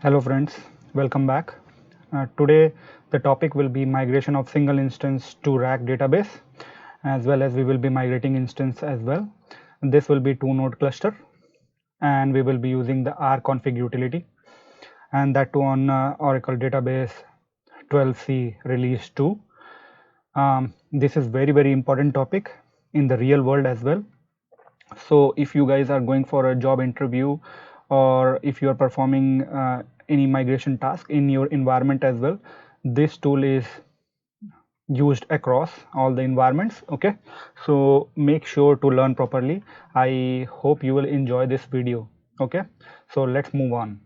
Hello friends, welcome back. Today the topic will be migration of single instance to rack database, as well as we will be migrating instance as well. This will be 2 node cluster, and we will be using the rconfig utility, and that too on Oracle database 12c release 2. This is very important topic in the real world as well. So if you guys are going for a job interview, or if you are performing any migration task in your environment as well, this tool is used across all the environments. Okay, so make sure to learn properly. I hope you will enjoy this video. Okay, so let's move on.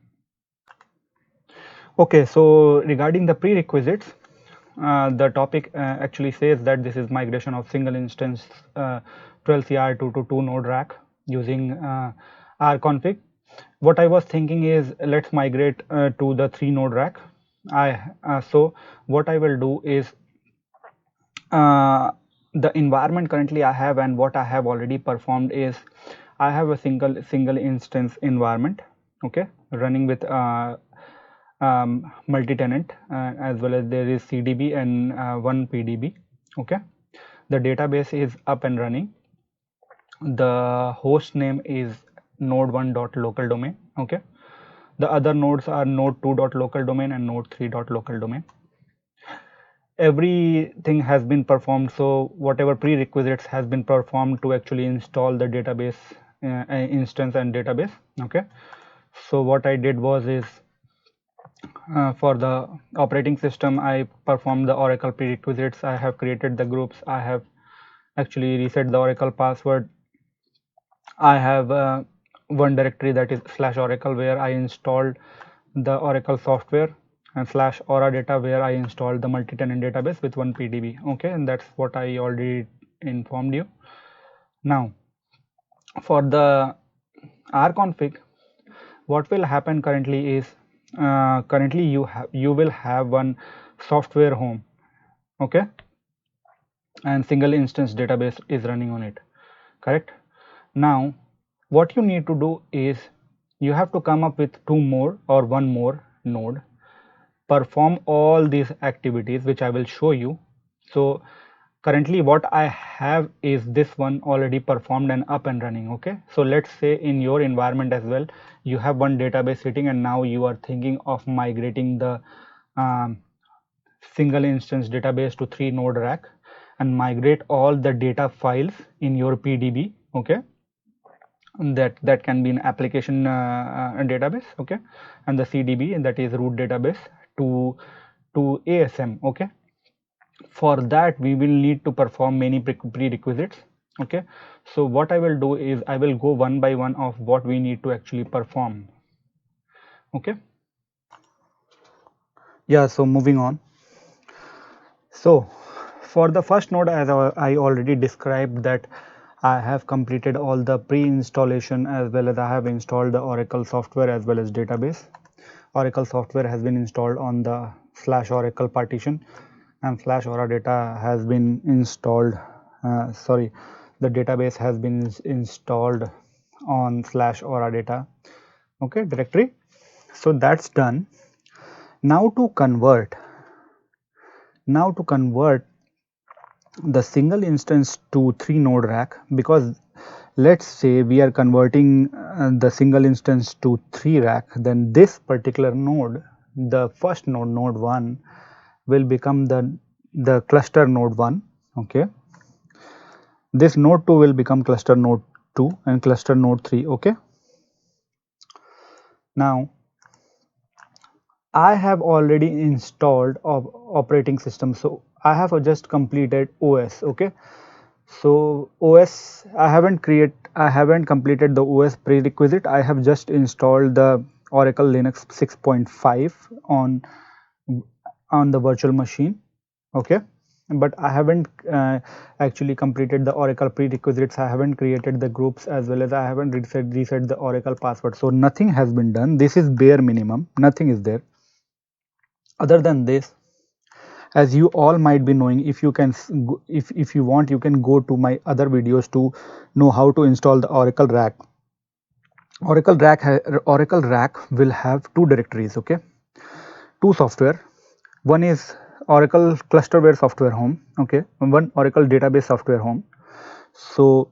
Okay, so regarding the prerequisites, the topic actually says that this is migration of single instance 12CR2 to 2 node rack using rconfig. What I was thinking is, let's migrate to the 3 node rack. So what I will do is, the environment currently I have and what I have already performed is, I have a single instance environment, okay, running with multi-tenant, as well as there is CDB and one PDB. Okay, the database is up and running. The host name is node1.local domain. Okay, the other nodes are node2.local domain and node3.local domain. Everything has been performed, so whatever prerequisites has been performed to actually install the database instance and database. Okay, so what I did was is, for the operating system, I performed the Oracle prerequisites. I have created the groups. I have actually reset the Oracle password. I have one directory, that is /Oracle, where I installed the Oracle software, and /Ora data, where I installed the multi-tenant database with one PDB. Okay, and that's what I already informed you. Now, for the rconfig, what will happen currently is, currently you will have one software home, okay, and single instance database is running on it, correct? Now what you need to do is, you have to come up with two more or one more node, perform all these activities which I will show you. So currently what I have is this one already performed and up and running. Okay, so let's say in your environment as well, you have one database sitting, and now you are thinking of migrating the um, single instance database to 3 node rack and migrate all the data files in your PDB. Okay, that can be an application database. Okay, and the CDB, and that is root database, to ASM. Okay, for that we will need to perform many prerequisites. Okay, so what I will do is, I will go one by one of what we need to actually perform. Okay, yeah, so moving on. So for the first node, as I already described, that I have completed all the pre-installation, as well as I have installed the Oracle software as well as database. Oracle software has been installed on the /Oracle partition, and /Ora data has been installed, sorry, the database has been installed on /Ora data, okay, directory. So that's done. Now to convert the single instance to 3 node rack, because let's say we are converting the single instance to 3 rack, then this particular node, the first node, node 1, will become the cluster node 1. Okay, this node 2 will become cluster node 2 and cluster node 3. Okay, now I have already installed operating system, so I have just completed OS. Okay, so OS, I haven't completed the OS prerequisite. I have just installed the Oracle Linux 6.5 on the virtual machine. Okay, but I haven't actually completed the Oracle prerequisites. I haven't created the groups, as well as I haven't reset the Oracle password. So nothing has been done. This is bare minimum, nothing is there. Other than this, as you all might be knowing, if you can, if you want, you can go to my other videos to know how to install the Oracle rack Oracle RAC will have two directories, okay, two software. One is Oracle Clusterware Software Home, okay, and one Oracle Database Software Home. So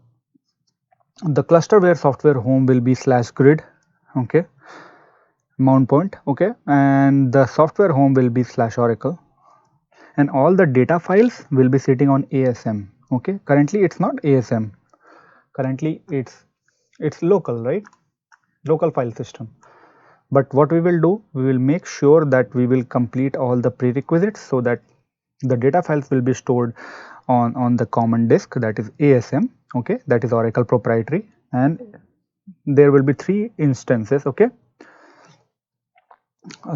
the Clusterware Software Home will be /grid, okay, mount point, okay, and the software home will be /Oracle, and all the data files will be sitting on ASM, okay. Currently it's not ASM, currently it's local, right, local file system. But what we will do, we will make sure that we will complete all the prerequisites so that the data files will be stored on the common disk, that is ASM, okay, that is Oracle proprietary, and there will be 3 instances, okay.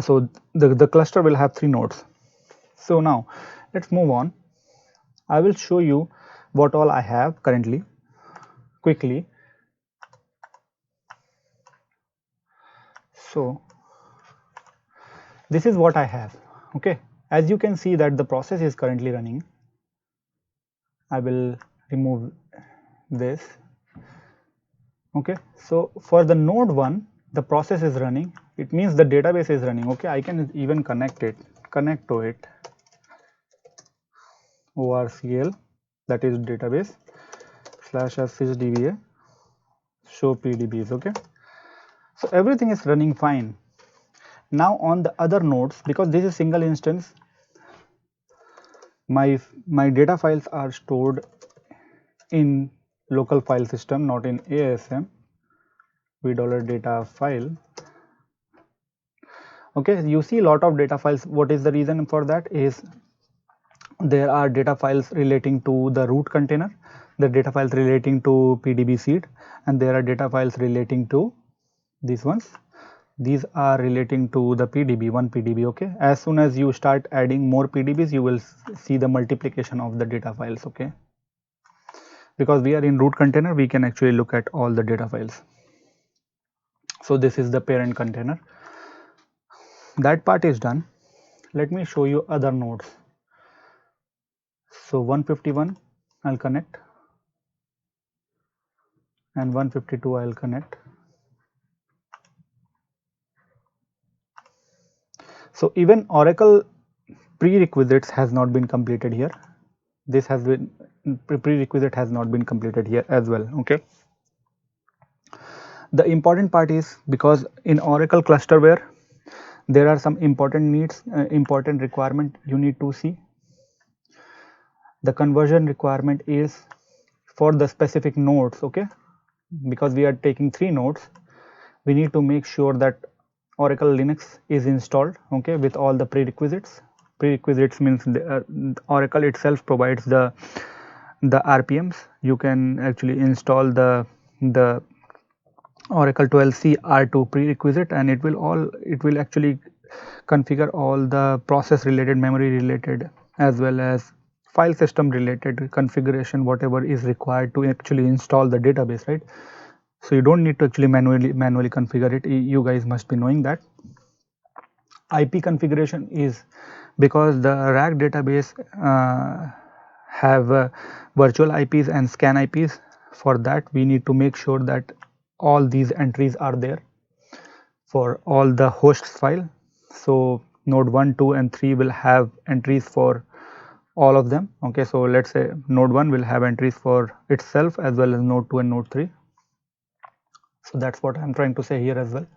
So the cluster will have 3 nodes. So now let's move on. I will show you what all I have currently quickly. So this is what I have, okay. As you can see that the process is currently running. I will remove this, okay. So for the node 1, the process is running, it means the database is running, okay. I can even connect to it, orcl, that is database /shdba show pdbs, okay. So everything is running fine. Now on the other nodes, because this is single instance, my data files are stored in local file system, not in ASM. $data file, okay. You see a lot of data files. What is the reason for that? Is there are data files relating to the root container, the data files relating to PDB seed, and there are data files relating to these ones. These are relating to the PDB, one PDB, okay. As soon as you start adding more PDBs, you will see the multiplication of the data files, okay. Because we are in root container, we can actually look at all the data files. So this is the parent container. That part is done. Let me show you other nodes. So 151 I'll connect, and 152 I'll connect. So even Oracle prerequisites has not been completed here. This has been prerequisite has not been completed here as well, okay. The important part is, because in Oracle Clusterware there are some important needs, important requirement you need to see. The conversion requirement is for the specific nodes, okay. Because we are taking 3 nodes, we need to make sure that Oracle Linux is installed, okay, with all the prerequisites. Prerequisites means Oracle itself provides the RPMs. You can actually install the Oracle 12c R2 prerequisite, and it will actually configure all the process related, memory related, as well as file system related configuration, whatever is required to actually install the database, right. So you don't need to actually manually configure it. You guys must be knowing that. IP configuration is because the RAC database have virtual IPs and scan IPs. For that, we need to make sure that all these entries are there for all the hosts file. So node 1, 2 and 3 will have entries for all of them, okay. So let's say node 1 will have entries for itself as well as node 2 and node 3. So that's what I'm trying to say here as well.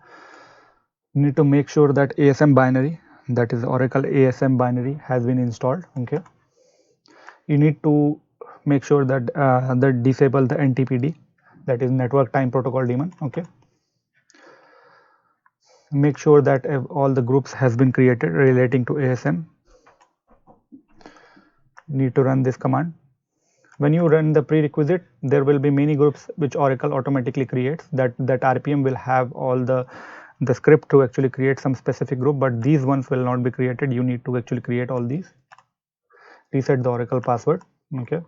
You need to make sure that ASM binary, that is Oracle ASM binary, has been installed, okay. You need to make sure that disable the NTPD, that is network time protocol daemon, okay. Make sure that all the groups has been created relating to ASM. Need to run this command. When you run the prerequisite, there will be many groups which Oracle automatically creates. That RPM will have all the script to actually create some specific group, but these ones will not be created. You need to actually create all these. Reset the Oracle password, okay.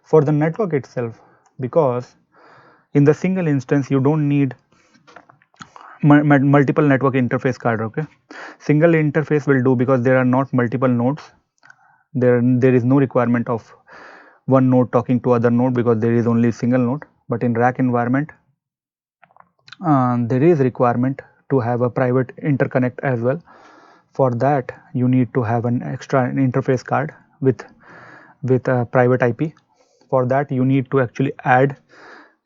For the network itself, because in the single instance you don't need multiple network interface card, okay. Single interface will do, because there are not multiple nodes. There is no requirement of one node talking to other node, because there is only single node. But in RAC environment, there is requirement to have a private interconnect as well. For that you need to have an extra interface card with a private IP. For that you need to actually add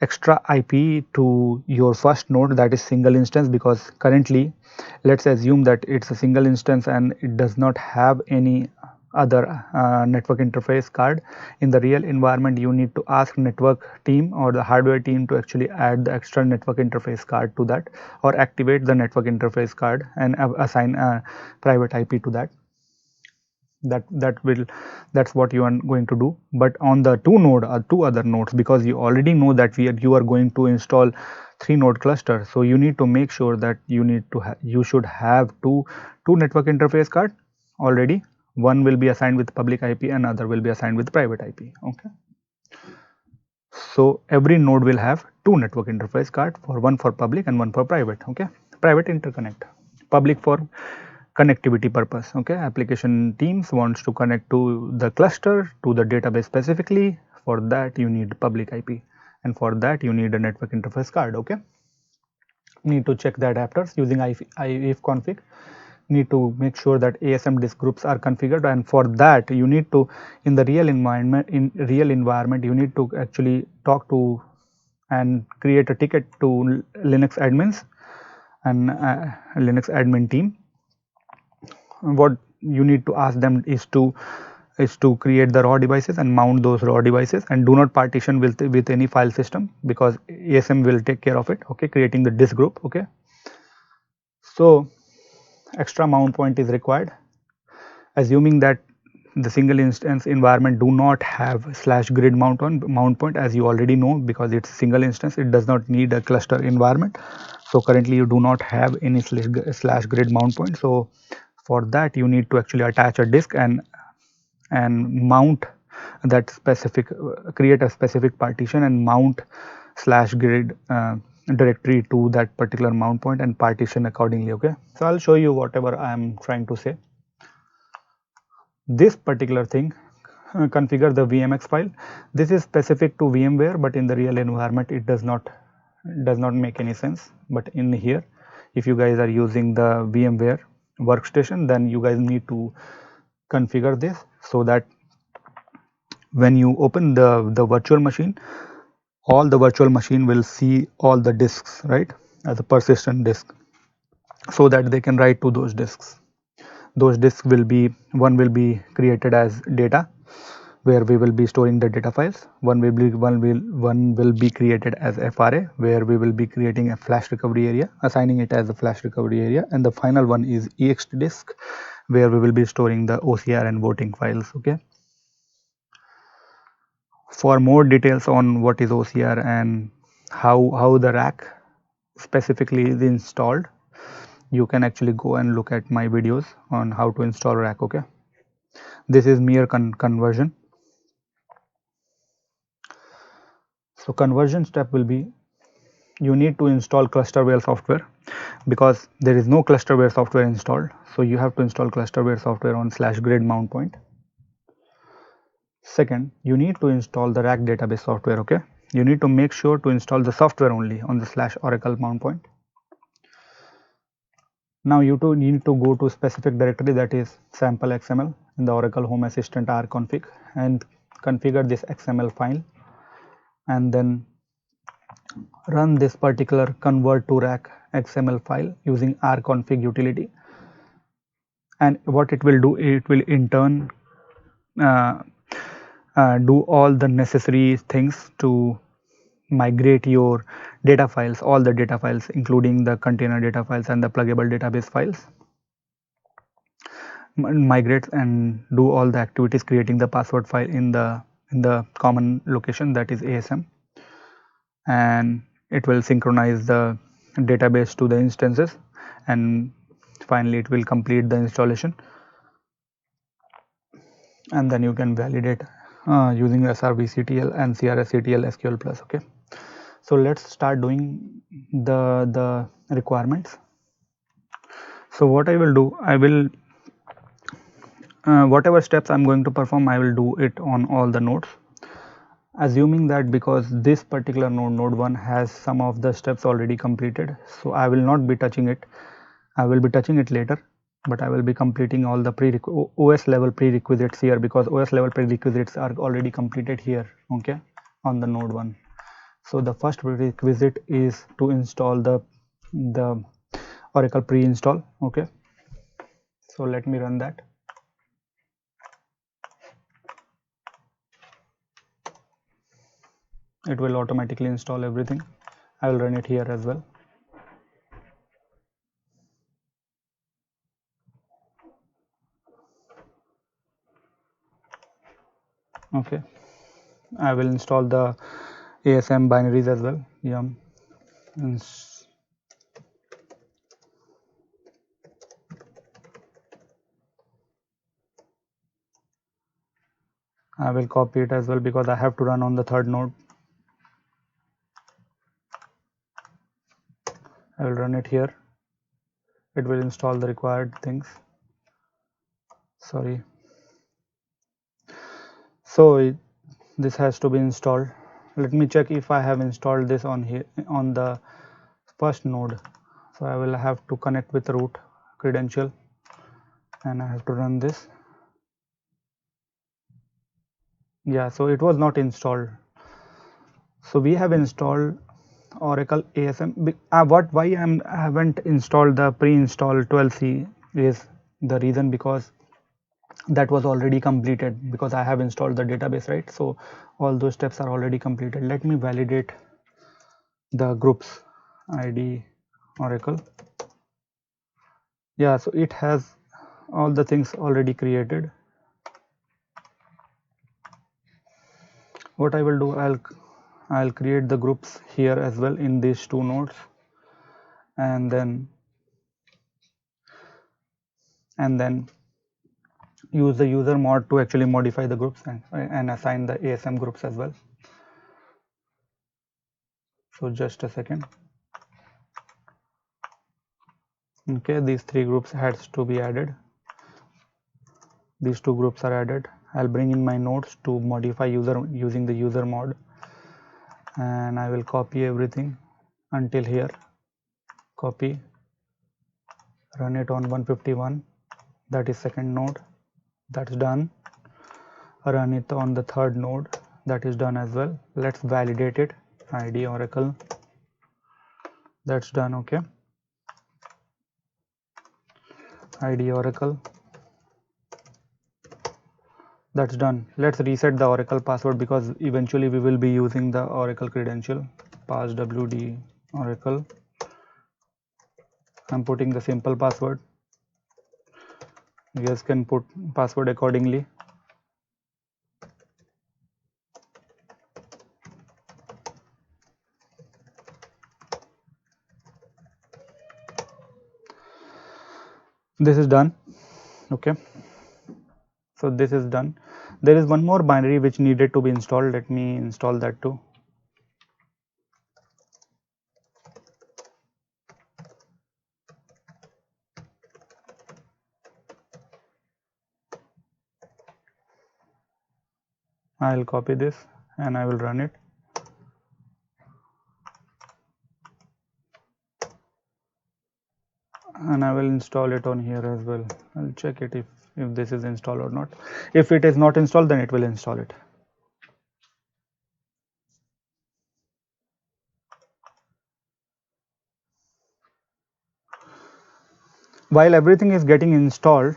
extra IP to your first node, that is single instance, because currently let's assume that it's a single instance and it does not have any other network interface card. In the real environment you need to ask network team or the hardware team to actually add the extra network interface card to that, or activate the network interface card and assign a private IP to that. That's what you are going to do. But on the two other nodes, because you already know that you are going to install 3 node cluster, so you need to make sure that you should have two network interface card already. One will be assigned with public IP and other will be assigned with private IP. Okay, so every node will have two network interface card, for one for public and one for private. Okay, private interconnect, public for connectivity purpose. Okay, application teams wants to connect to the cluster, to the database specifically. For that you need public IP, and for that you need a network interface card. Okay, need to check the adapters using ifconfig. Need to make sure that ASM disk groups are configured, and for that you need to, in the real environment you need to actually talk to and create a ticket to Linux admins and Linux admin team. What you need to ask them is to create the raw devices and mount those raw devices, and do not partition with any file system, because ASM will take care of it. Okay, creating the disk group. Okay, so extra mount point is required, assuming that the single instance environment do not have /grid mount point, as you already know, because it's single instance, it does not need a cluster environment. So currently you do not have any /grid mount point. So for that you need to actually attach a disk and mount that specific create a specific partition and mount /grid directory to that particular mount point and partition accordingly. Okay, so I'll show you whatever I am trying to say. This particular thing, configure the VMX file. This is specific to VMware, but in the real environment it does not make any sense. But in here, if you guys are using the VMware workstation, then you guys need to configure this, so that when you open the virtual machine, all the virtual machine will see all the disks, right, as a persistent disk, so that they can write to those disks. Those disks will be, one will be created as data, where we will be storing the data files. One will be created as FRA, where we will be creating a flash recovery area, assigning it as a flash recovery area, and the final one is ext disk, where we will be storing the OCR and voting files. Okay, for more details on what is OCR and how the rack specifically is installed, you can actually go and look at my videos on how to install rack. Okay, this is mere conversion. So conversion step will be, you need to install clusterware software, because there is no clusterware software installed. So you have to install clusterware software on /grid mount point. Second, you need to install the rack database software. Okay, you need to make sure to install the software only on the /oracle mount point. Now you need to go to specific directory, that is sample XML in the Oracle Home Assistant rconfig, and configure this XML file, and then run this particular convert to rack XML file using rconfig utility. And what it will do, it will in turn do all the necessary things to migrate your data files, all the data files, including the container data files and the pluggable database files. Migrate and do all the activities, creating the password file in the common location, that is ASM, and it will synchronize the database to the instances, and finally it will complete the installation, and then you can validate using SRVCTL and CRSCTL SQL plus. Okay, so let's start doing the requirements. So what I will do, I will whatever steps I'm going to perform, I will do it on all the nodes, assuming that because this particular node 1 has some of the steps already completed, so I will not be touching it. I will be touching it later, but I will be completing all the OS level prerequisites here, because OS level prerequisites are already completed here, okay, on the node 1. So the first prerequisite is to install the Oracle pre-install, okay. So let me run that. It will automatically install everything. I will run it here as well. Okay, I will install the ASM binaries as well. Yum. I will copy it as well because I have to run on the third node. I will run it here. It will install the required things. Sorry. So this has to be installed. Let me check if I have installed this on here on the first node. So I will have to connect with root credential and I have to run this. Yeah, so it was not installed. So we have installed Oracle ASM. Why I haven't installed the pre-install 12c is the reason because that was already completed, because I have installed the database, right? So all those steps are already completed. Let me validate the groups ID Oracle. Yeah, so it has all the things already created. What I will do, I'll create the groups here as well in these two nodes, and then use the user mod to actually modify the groups and assign the ASM groups as well. So just a second. Okay, these three groups has to be added. These two groups are added. I'll bring in my nodes to modify user using the user mod, and I will copy everything until here. Copy, run it on 151, that is second node, that's done. Run it on the third node, that is done as well. Let's validate it. ID Oracle, that's done. Okay, ID Oracle, that's done. Let's reset the Oracle password because eventually we will be using the Oracle credential. Passwd Oracle. I'm putting the simple password. You guys can put password accordingly. This is done. Okay, so this is done. There is one more binary which needed to be installed. Let me install that too. I'll copy this and I will run it. And I will install it on here as well. I'll check it if this is installed or not. If it is not installed, then it will install it. While everything is getting installed,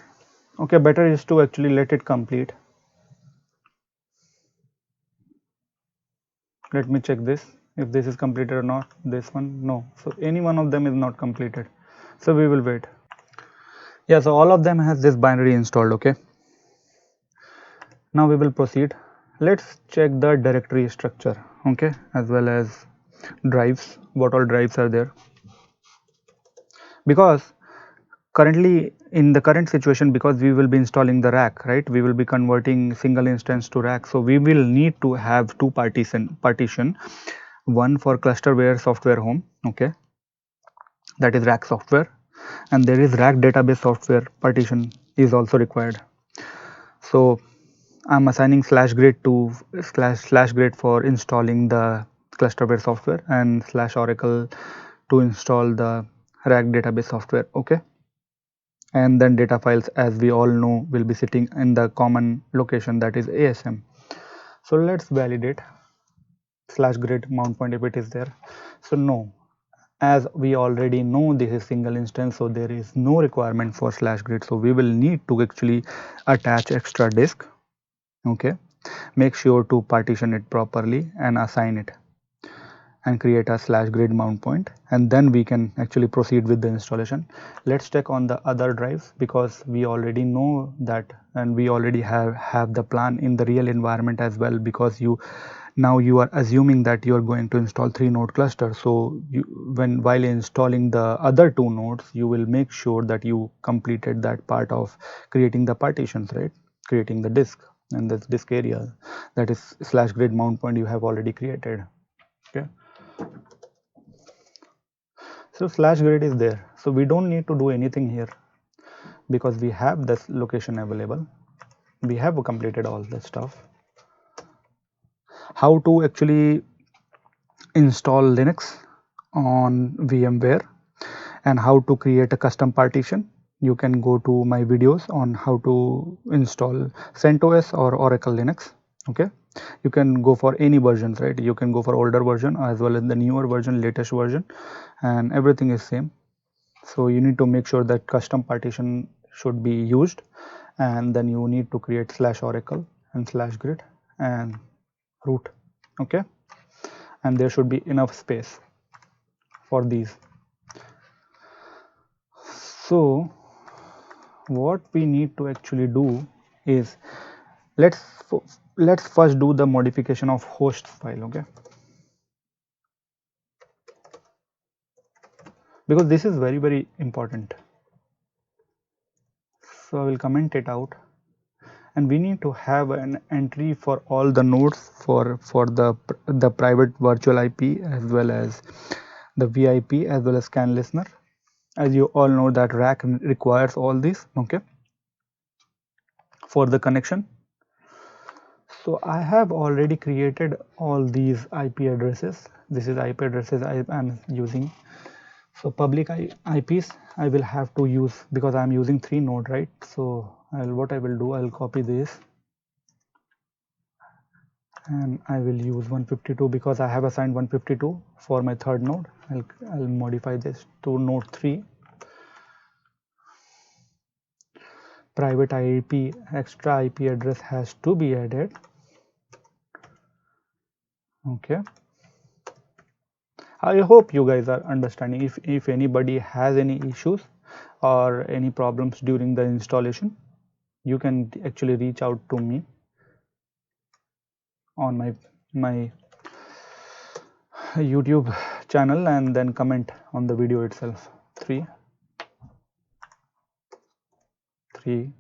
okay, better is to actually let it complete. Let me check this, if this is completed or not. This one, no. So any one of them is not completed. So we will wait. Yeah, so all of them has this binary installed. Okay. Now we will proceed. Let's check the directory structure, okay, as well as drives, what all drives are there. Because currently in the current situation, because we will be installing the rack, right, we will be converting single instance to rack, so we will need to have two partition, one for clusterware software home, okay, that is rack software, and there is rack database software partition is also required. So I'm assigning /grid to /grid for installing the clusterware software and /oracle to install the RAG database software. Okay, and then data files, as we all know, will be sitting in the common location, that is ASM. So let's validate /grid mount point if it is there. So no, as we already know this is single instance, so there is no requirement for /grid. So we will need to actually attach extra disk. Okay, make sure to partition it properly and assign it and create a /grid mount point, and then we can actually proceed with the installation. Let's check on the other drives, because we already know that, and we already have the plan in the real environment as well, because now you are assuming that you are going to install 3-node cluster. So while installing the other 2 nodes, you will make sure that you completed that part of creating the partitions, right? Creating the disk, and this disk area, that is /grid mount point, you have already created. Okay, so /grid is there, so we don't need to do anything here because we have this location available. We have completed all this stuff. How to actually install Linux on VMware and how to create a custom partition, you can go to my videos on how to install CentOS or Oracle Linux. Okay, you can go for any versions, right? You can go for older version as well as the newer version, latest version, and everything is same. So you need to make sure that custom partition should be used, and then you need to create /oracle and /grid and root. Okay, and there should be enough space for these. So what we need to actually do is, let's first do the modification of host file. Okay, because this is very important. So I will comment it out, and we need to have an entry for all the nodes for the private virtual IP as well as the VIP as well as scan listener. As you all know that rack requires all these. Okay, for the connection. So I have already created all these IP addresses. This is IP addresses I am using. So public IPs I will have to use because I am using 3 node, right? So what I will do, I'll copy this and I will use 152 because I have assigned 152 for my third node. I'll modify this to node 3. Private IP, extra IP address has to be added. Okay, I hope you guys are understanding. If anybody has any issues or any problems during the installation, you can actually reach out to me on my YouTube channel and then comment on the video itself. 3 3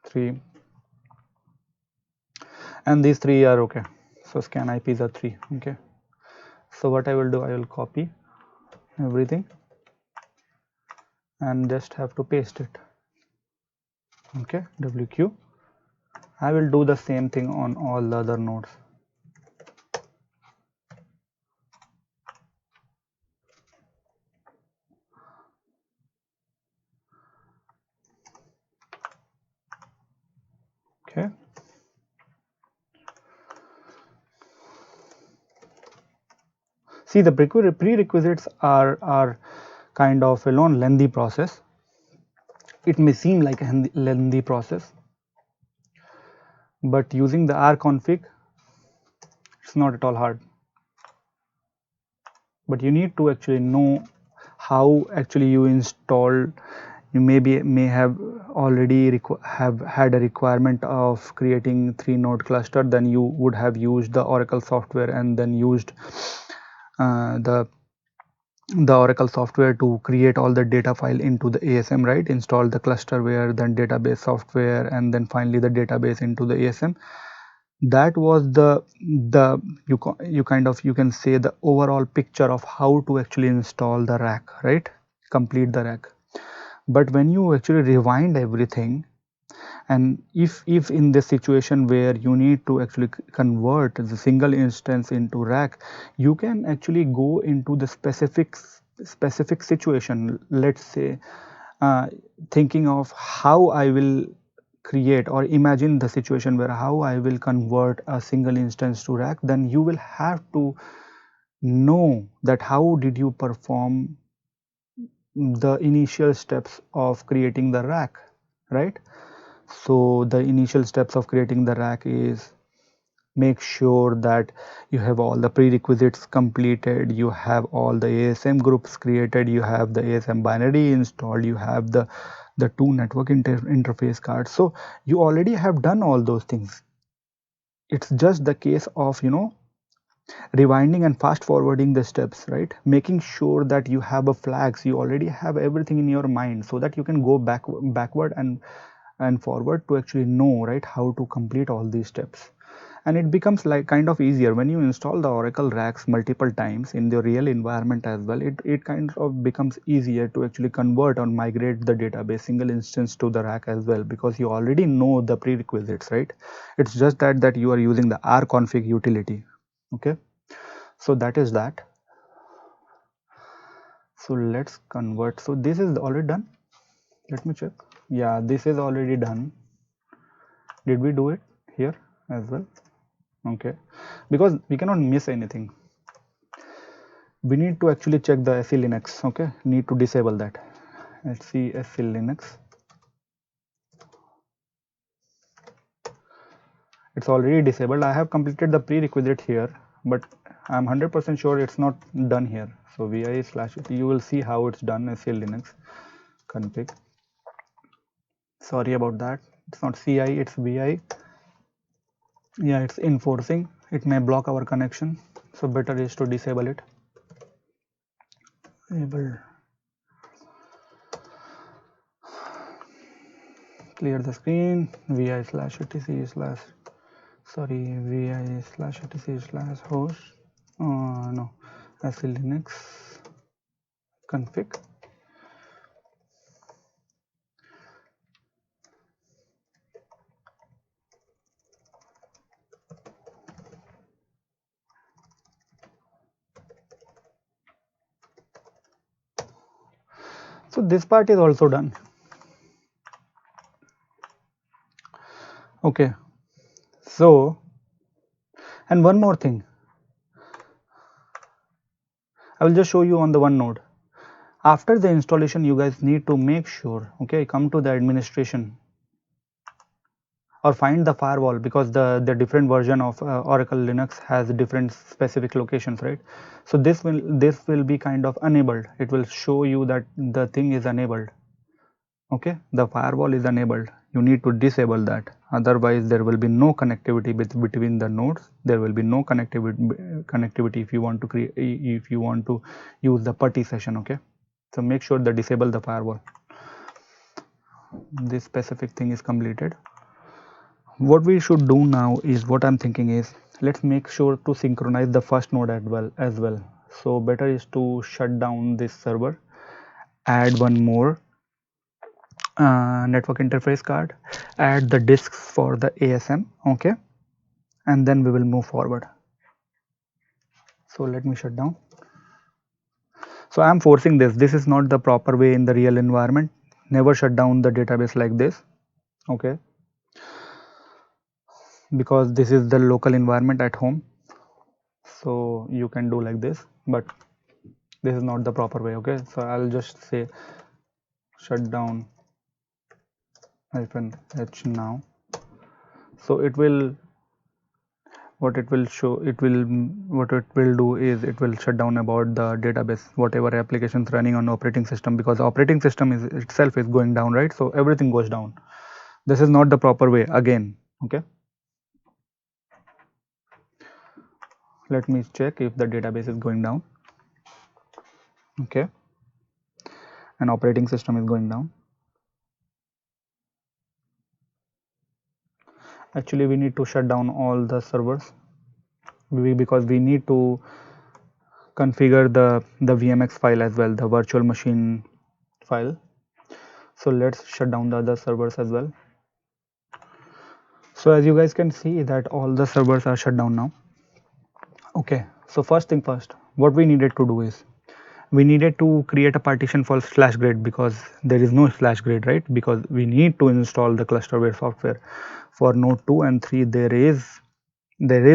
3, and these 3 are okay. So scan IPs are 3. Okay, so what I will do, I will copy everything and just have to paste it. Okay, WQ. I will do the same thing on all the other nodes. Okay, see, the prerequisites are kind of a long lengthy process. It may seem like a lengthy process, but using the rconfig, it's not at all hard. But you need to actually know how actually you install. You may have already have had a requirement of creating 3-node cluster, then you would have used the Oracle software and then used the Oracle software to create all the data file into the ASM, right? Install the clusterware, then database software, and then finally the database into the ASM. That was the you can say the overall picture of how to actually install the rack, right? Complete the rack. But when you actually rewind everything And if in this situation where you need to actually convert the single instance into rack, you can actually go into the specific situation. Let's say uh, thinking of how I will create or imagine the situation where how I will convert a single instance to rack, then you will have to know that how did you perform the initial steps of creating the rack, right? So the initial steps of creating the rack is make sure that you have all the prerequisites completed, you have all the ASM groups created, you have the ASM binary installed, you have the two network interface cards. So you already have done all those things. It's just the case of rewinding and fast forwarding the steps, right? Making sure that you have a flags, you already have everything in your mind so that you can go backward and forward to actually know, right, how to complete all these steps. And it becomes like kind of easier when you install the Oracle racks multiple times in the real environment as well. It kind of becomes easier to actually convert or migrate the database single instance to the rack as well, because you already know the prerequisites, right? It's just that you are using the rconfig utility. Okay, so that is that. So let's convert. So this is already done. Let me check. Yeah, this is already done. Did we do it here as well? Okay, because we cannot miss anything. We need to actually check the SE Linux. Okay, need to disable that. Let's see SE Linux. It's already disabled. I have completed the prerequisite here, but I'm 100% sure it's not done here. So vi slash you will see how it's done. SE Linux config. Sorry about that. It's not CI, it's vi. Yeah, it's enforcing. It may block our connection, so better is to disable it. Enable. Clear the screen. Vi slash etc slash vi slash etc slash host. No, SE Linux config. So this part is also done. Okay, so and one more thing, I will just show you on the one node. After the installation, you guys need to make sure, okay, come to the administration or find the firewall, because the different version of Oracle Linux has different specific locations, right? So this will be kind of enabled. It will show you that the thing is enabled. Okay, the firewall is enabled. You need to disable that, otherwise there will be no connectivity between the nodes. There will be no connectivity if you want to create, if you want to use the PuTTY session. Okay, so make sure that disable the firewall. This specific thing is completed. What we should do now is, what I'm thinking is, let's make sure to synchronize the first node as well. So better is to shut down this server, add one more network interface card, add the disks for the ASM. Okay, and then we will move forward. So let me shut down. So I'm forcing this is not the proper way in the real environment. Never shut down the database like this. Okay, because this is the local environment at home, so you can do like this, but this is not the proper way. Okay, so I'll just say shut down -h now. So it will, what it will show, what it will do is it will shut down about the database, whatever applications running on operating system, because operating system is itself is going down, right? So everything goes down. This is not the proper way again. Okay, let me check if the database is going down. Okay, and operating system is going down. Actually we need to shut down all the servers, because we need to configure the VMX file as well, the virtual machine file. So let's shut down the other servers as well. So as you guys can see that all the servers are shut down now. Okay, so first thing first, what we needed to do is we needed to create a partition for slash grid, because there is no slash grid, right? Because we need to install the clusterware software. For node 2 and 3 there is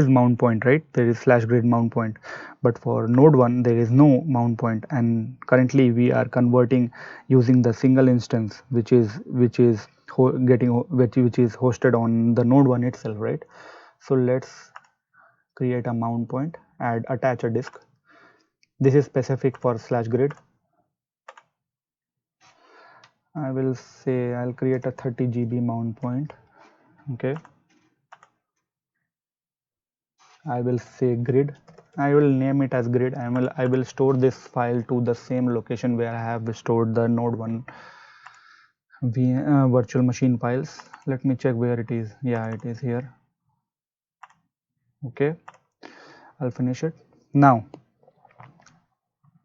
mount point, right? There is slash grid mount point, but for node 1 there is no mount point, and currently we are converting using the single instance which is hosted on the node 1 itself, right? So let's create a mount point, attach a disk. This is specific for slash grid. I will say I'll create a 30 GB mount point. Okay, I will say grid. I will name it as grid. I will store this file to the same location where I have stored the node 1 virtual machine files. Let me check where it is. Yeah, it is here. Okay, I'll finish it. Now,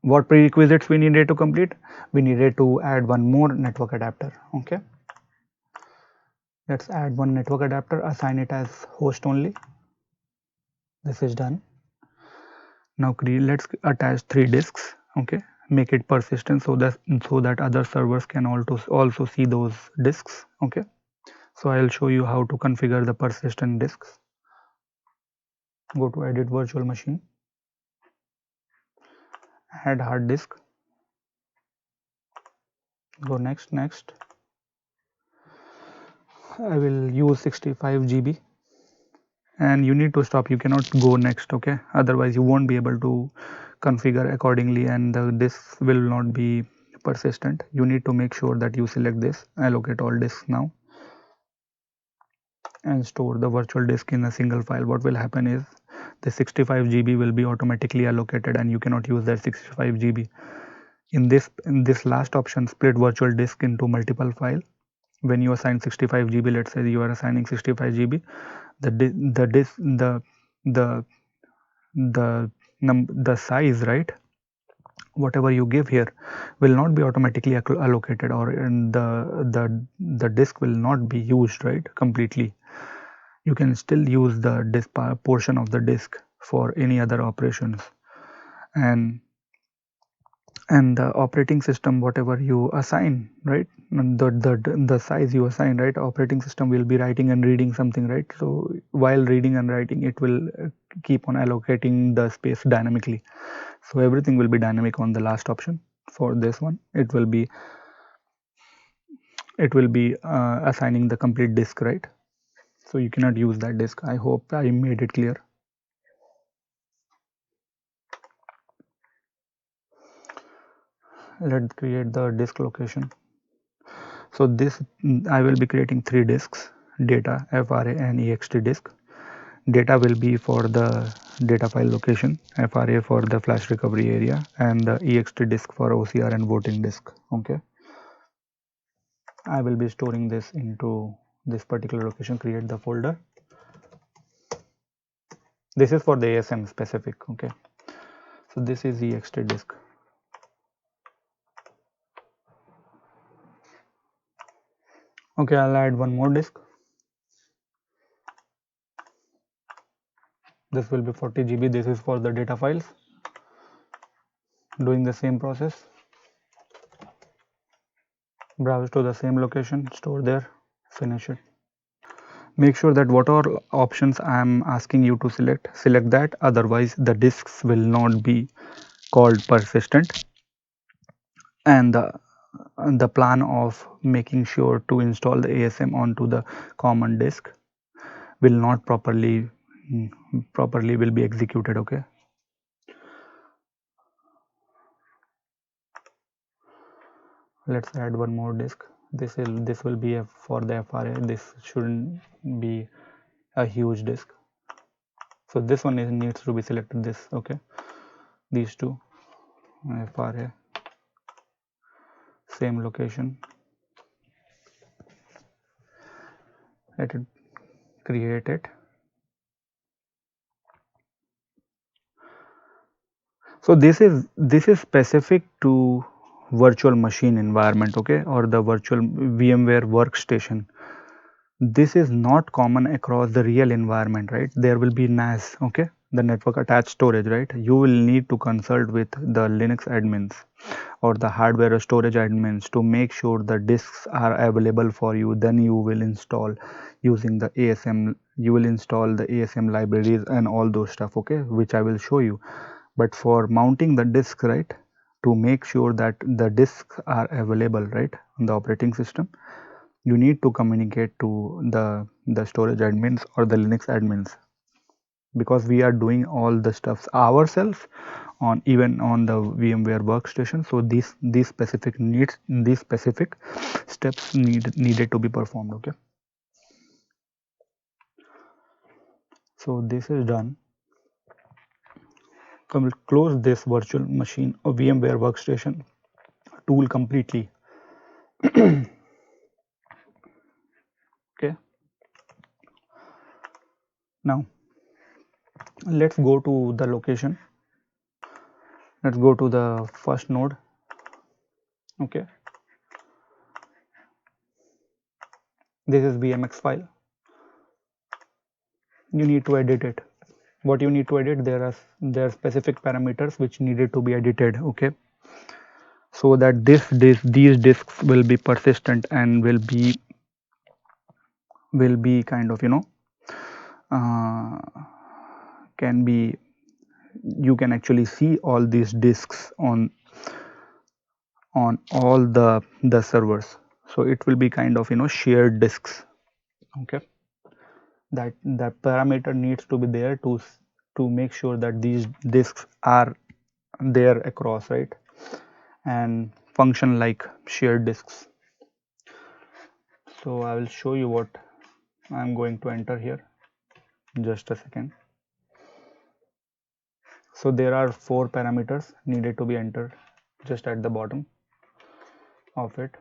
what prerequisites we needed to complete? We needed to add one more network adapter. Okay, let's add one network adapter, assign it as host only. This is done. Now let's attach 3 disks. Okay, make it persistent so that other servers can also see those disks. Okay, so I'll show you how to configure the persistent disks. Go to edit virtual machine, add hard disk, go next. I will use 65 GB, and you need to stop, you cannot go next. Okay, otherwise you won't be able to configure accordingly and the disk will not be persistent. You need to make sure that you select this, allocate all disks now, and store the virtual disk in a single file. What will happen is the 65 GB will be automatically allocated and you cannot use that 65 GB. In this last option, split virtual disk into multiple file. When you assign 65 GB, let's say you are assigning 65 GB, the size, right, whatever you give here will not be automatically allocated, or the disk will not be used, right, completely. You can still use the disk portion of the disk for any other operations, and the operating system, whatever you assign, right, the size you assign, right, operating system will be writing and reading something, right? So while reading and writing, it will keep on allocating the space dynamically. So everything will be dynamic on the last option. For this one, it will be assigning the complete disk, right? So you cannot use that disk. I hope I made it clear. Let's create the disk location. So this, I will be creating 3 disks: data, FRA and ext disk. Data will be for the data file location, FRA for the flash recovery area, and the ext disk for OCR and voting disk. Okay, I will be storing this into this particular location. Create the folder. This is for the ASM specific. Okay, so this is ext disk. Okay, I'll add one more disk. This will be 40 GB. This is for the data files. Doing the same process. Browse to the same location, store there, finish it. Make sure that whatever options I am asking you to select that, otherwise the disks will not be called persistent, and the plan of making sure to install the ASM onto the common disk will not properly will be executed. Okay, let's add one more disk. This will be for the FRA. This shouldn't be a huge disk, so this one needs to be selected. This, okay, these two, FRA, same location. Let it create it. So this is specific to virtual machine environment, okay, or the virtual VMware workstation. this is not common across the real environment, right? There will be NAS, okay, the network attached storage, right? You will need to consult with the Linux admins or the hardware or storage admins to make sure the disks are available for you. Then you will install using the ASM, you will install the ASM libraries and all those stuff, okay, which I will show you. But for mounting the disk, right, to make sure that the disks are available, right, on the operating system, you need to communicate to the storage admins or the Linux admins, because we are doing all the stuffs ourselves on even on the VMware workstation. So these specific needs, these specific steps needed to be performed. Okay, so this is done. Come, close this virtual machine or VMware workstation tool completely. Okay, now let's go to the location. Let's go to the first node. Okay, this is VMX file. You need to edit it. What you need to edit, there are specific parameters which needed to be edited, okay, so that these disks will be persistent and will be kind of, you know, uh, can be, you can actually see all these disks on all the servers. So it will be kind of, you know, shared disks. Okay, that parameter needs to be there to make sure that these disks are there across, right, and function like shared disks. So I will show you what I'm going to enter here. Just a second. So there are 4 parameters needed to be entered just at the bottom of it.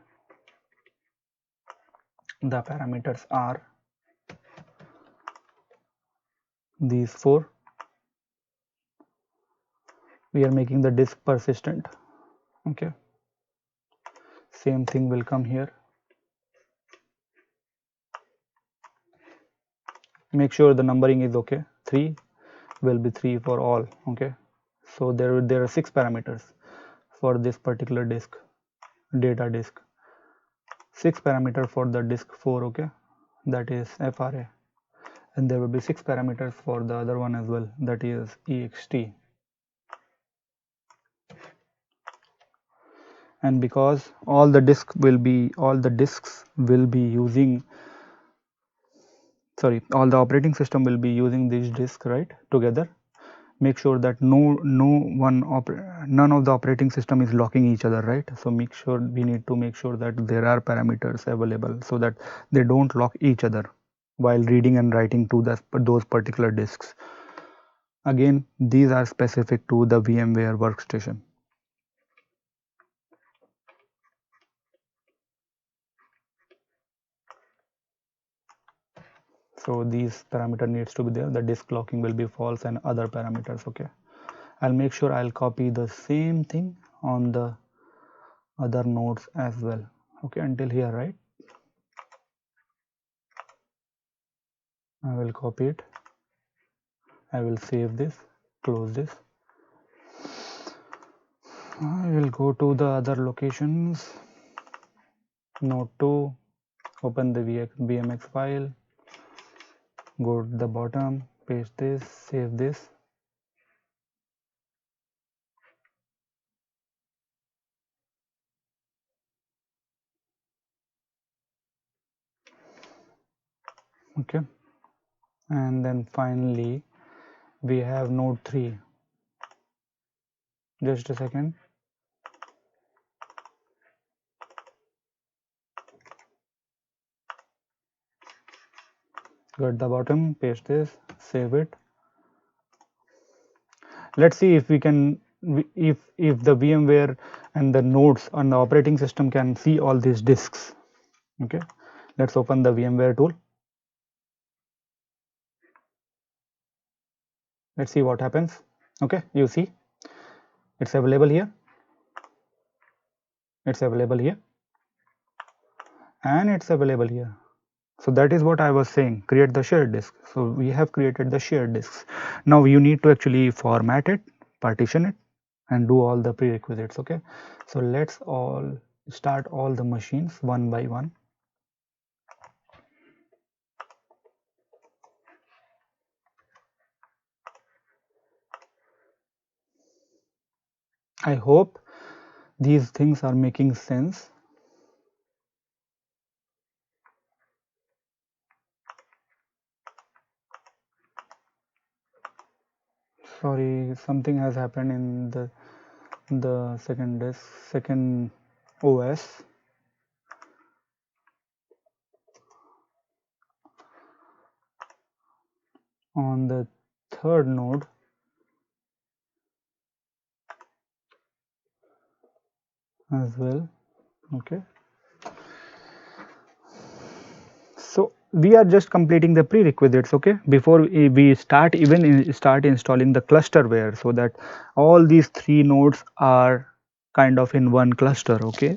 The parameters are these 4. We are making the disk persistent. Okay. Same thing will come here. Make sure the numbering is okay. 3 will be 3 for all. Okay. So there are 6 parameters for this particular disk, data disk. 6 parameter for the disk 4. Okay, that is FRA, and there will be 6 parameters for the other one as well, that is EXT. And because all the disks will be using, sorry, all the operating system will be using this disk, right, together, make sure that none of the operating system is locking each other, right? So we need to make sure that there are parameters available so that they don't lock each other while reading and writing to those particular disks. Again, these are specific to the VMware workstation. So these parameter needs to be there. The disk locking will be false and other parameters. Okay, I'll make sure I'll copy the same thing on the other nodes as well. Okay, until here, right? I will copy it. I will save this, close this. I will go to the other locations. Node 2, open the VMX file, go to the bottom, paste this, save this. Okay, and then finally we have node 3. Just a second. Go at the bottom, paste this, save it. Let's see if we can, if the VMware and the nodes on the operating system can see all these disks. Okay, let's open the VMware tool. Let's see what happens. Okay, you see it's available here, it's available here, and it's available here. So that is what I was saying, create the shared disk. So we have created the shared disks. Now you need to actually format it, partition it, and do all the prerequisites. Okay, so let's all start all the machines one by one. I hope these things are making sense. Sorry, something has happened in the second disk, second OS. On the third node, as well. Okay, so we are just completing the prerequisites, okay, before we start start installing the clusterware, so that all these three nodes are kind of in one cluster. Okay,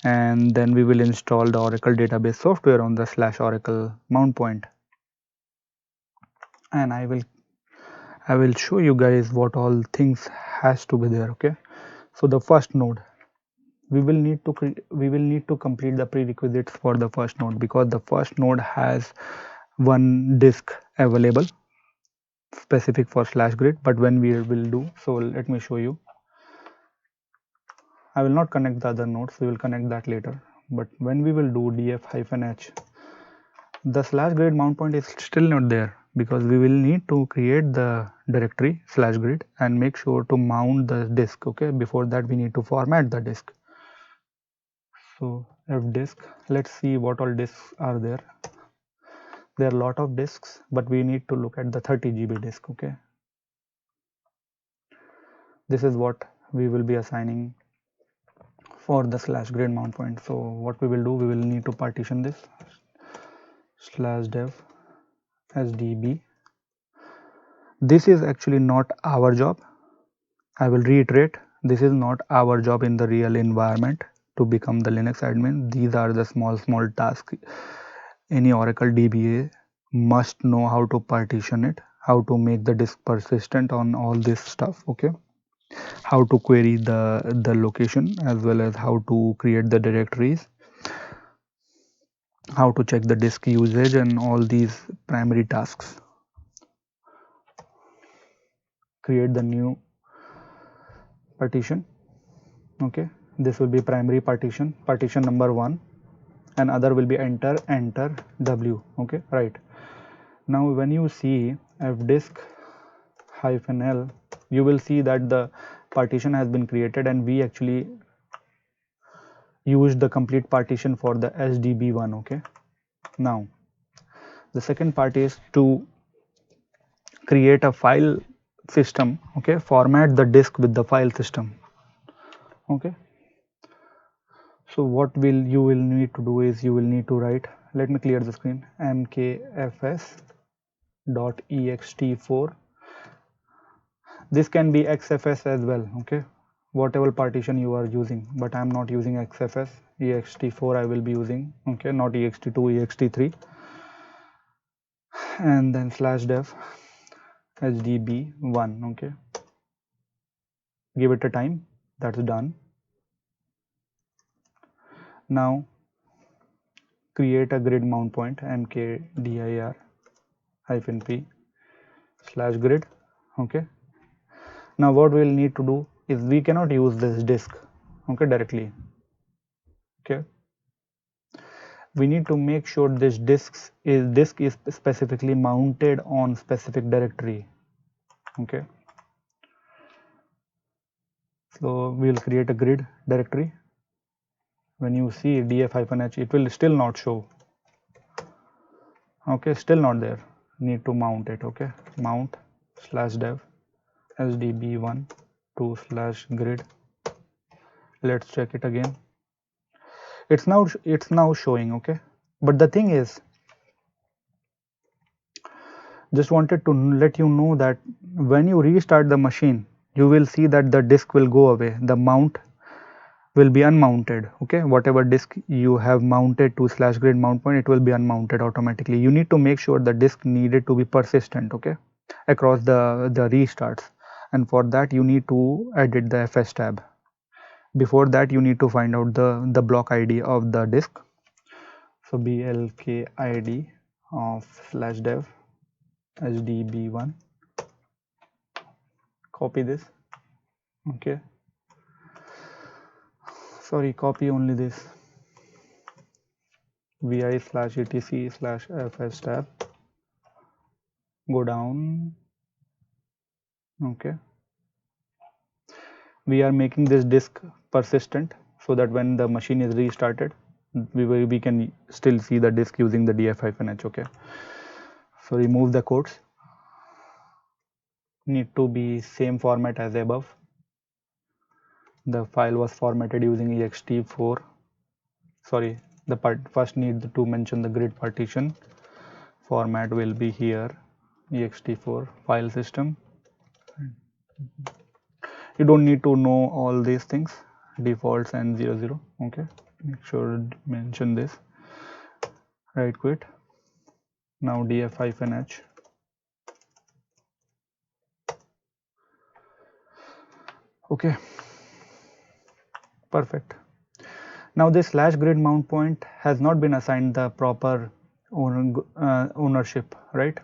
and then we will install the Oracle database software on the /Oracle mount point, and I will show you guys what all things has to be there. Okay, so the first node, we will need to complete the prerequisites for the first node, because the first node has one disk available specific for /grid. But when we will do so, let me show you. I will not connect the other nodes, we will connect that later. But when we will do df-h, the /grid mount point is still not there, because we will need to create the directory /grid and make sure to mount the disk. Okay, before that we need to format the disk. So fdisk, let's see what all disks are there. There are a lot of disks, but we need to look at the 30 GB disk. Okay, this is what we will be assigning for the /grid mount point. So what we will do, we will need to partition this /dev sdb. This is actually not our job. I will reiterate, this is not our job in the real environment to become the Linux admin. These are the small tasks any Oracle DBA must know, how to partition it, how to make the disk persistent on all this stuff. Okay, how to query the location, as well as how to create the directories, how to check the disk usage, and all these primary tasks. Create the new partition. Okay, this will be primary partition, partition number 1, and other will be enter w. Okay, right. Now when you see fdisk -l, you will see that the partition has been created, and we actually used the complete partition for the sdb1. Okay, now the second part is to create a file system. Okay, format the disk with the file system. Okay, so what you will need to do is, you will need to write, let me clear the screen, mkfs.ext4. this can be xfs as well. Okay, whatever partition you are using, but I'm not using xfs. ext4 I will be using. Okay, not ext2, ext3. And then /dev sdb1. Okay, give it a time. That's done. Now create a grid mount point, mkdir -p /grid. Okay, now what we'll need to do is, we cannot use this disk, okay, directly. Okay, we need to make sure this disk is specifically mounted on specific directory. Okay, so we'll create a grid directory. When you see df-h, it will still not show. Okay, still not there. Need to mount it. Okay, mount /dev sdb1 to /grid. Let's check it again. It's now showing. Okay, but the thing is, just wanted to let you know that when you restart the machine, you will see that the disk will go away. The mount will be unmounted. Okay, whatever disk you have mounted to slash grid mount point, it will be unmounted automatically. You need to make sure the disk needed to be persistent, okay, across the restarts, and for that you need to edit the FS tab. Before that you need to find out the block ID of the disk. So blk id of slash dev hdb1, copy this, okay, sorry, copy only this, vi slash etc slash fs tab, go down, okay. We are making this disk persistent so that when the machine is restarted, we can still see the disk using the df-h, okay. So remove the quotes, need to be same format as above. The file was formatted using ext4, sorry, the first need to mention the grid partition. Format will be here, ext4 file system. You don't need to know all these things, defaults and 00, okay. Make sure to mention this, right quit. Now df-h, okay, perfect. Now this slash grid mount point has not been assigned the proper ownership, right?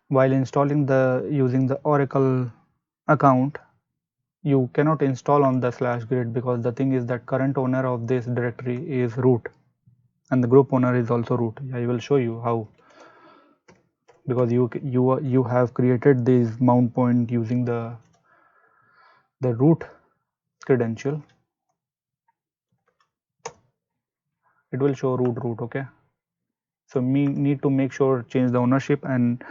While installing using the Oracle account, you cannot install on the slash grid because the thing is that current owner of this directory is root and the group owner is also root. I will show you how, because you have created this mount point using the root credential. It will show root, okay. So we need to make sure change the ownership and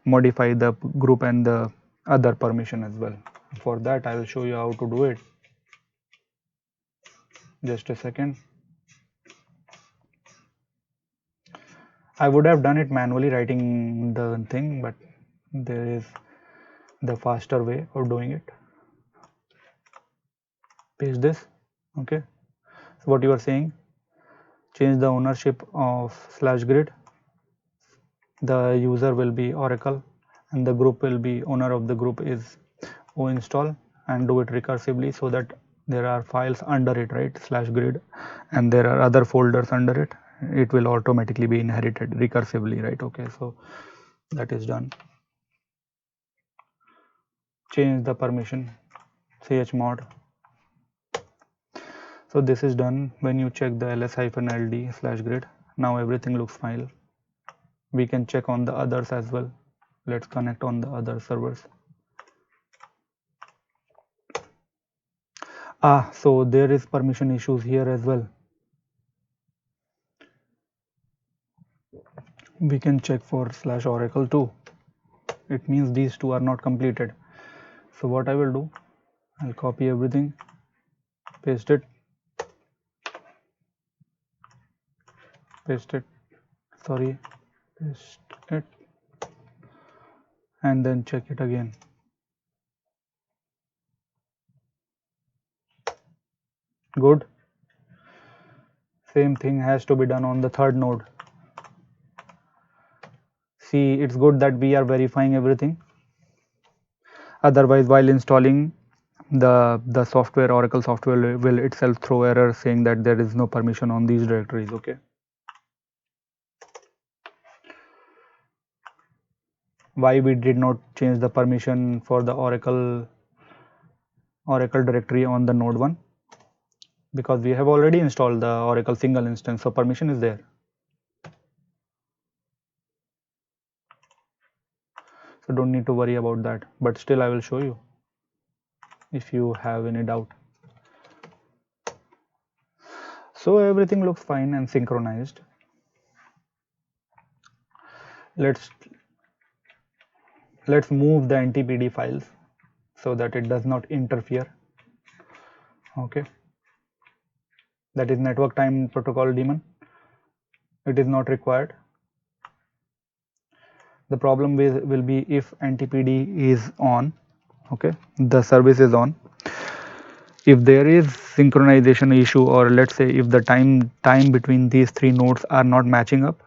modify the group and the other permission as well. For that I will show you how to do it. Just a second. I would have done it manually writing the thing, but there is the faster way of doing it. Paste this, okay. So what you are saying, change the ownership of slash grid, the user will be Oracle and the group will be, owner of the group is oinstall, and do it recursively so that there are files under it, right, slash grid, and there are other folders under it. It will automatically be inherited recursively, right, okay. So that is done. Change the permission, chmod. So this is done. When you check the ls-ld slash grid, now everything looks fine. We can check on the others as well. Let's connect on the other servers. So there is permission issues here as well. We can check for slash oracle too. It means these two are not completed. So what I will do, I'll copy everything, paste it, sorry, paste it, and then check it again. Good. Same thing has to be done on the third node. See, it's good that we are verifying everything. Otherwise, while installing the software, Oracle software will itself throw error saying that there is no permission on these directories, okay. Why we did not change the permission for the Oracle directory on the node 1? Because we have already installed the Oracle single instance, so permission is there. So don't need to worry about that, but still I will show you if you have any doubt. So everything looks fine and synchronized. Let's move the NTPD files so that it does not interfere, okay. That is network time protocol daemon. It is not required. The problem will be if NTPD is on, okay, the service is on. if there is synchronization issue, or let's say if the time between these three nodes are not matching up,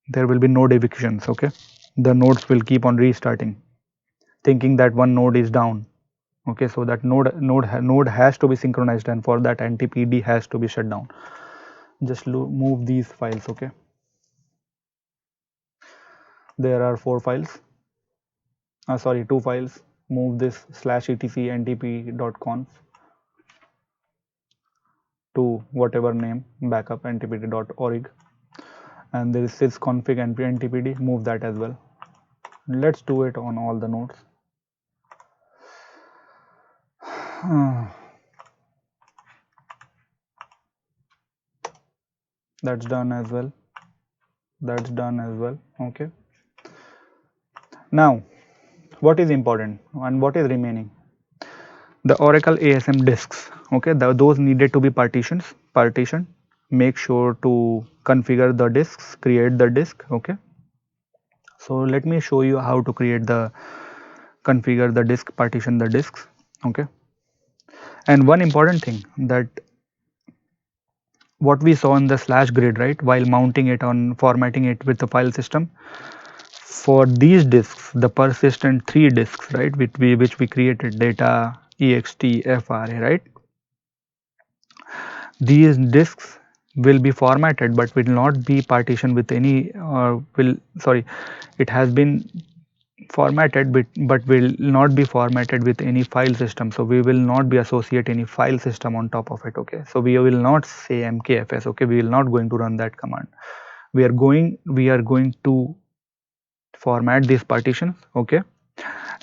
there will be node evictions. Okay, the nodes will keep on restarting thinking that one node is down. Okay, so that node has to be synchronized, and for that NTPD has to be shut down. Just move these files. Okay, there are 4 files, sorry, 2 files. Move this /etc ntp.conf to whatever name, backup ntpd.org, and there is sysconfig ntpd. Move that as well. Let's do it on all the nodes. That's done as well. That's done as well. Okay, now what is important and what is remaining? The Oracle ASM disks. Okay, those needed to be partitioned. Make sure to configure the disks, create the disk. Okay, so let me show you how to configure the disk, partition the disks. Okay, and one important thing, that what we saw in the slash grid, right, while mounting it on, formatting it with the file system, for these disks, the persistent 3 disks, right, which we created, data, ext, fra, right, these disks will be formatted but will not be partitioned with any, it has been formatted but will not be formatted with any file system. So we will not be associate any file system on top of it. Okay, so we will not say mkfs. Okay, we will not going to run that command. We are going to format these partitions. Okay,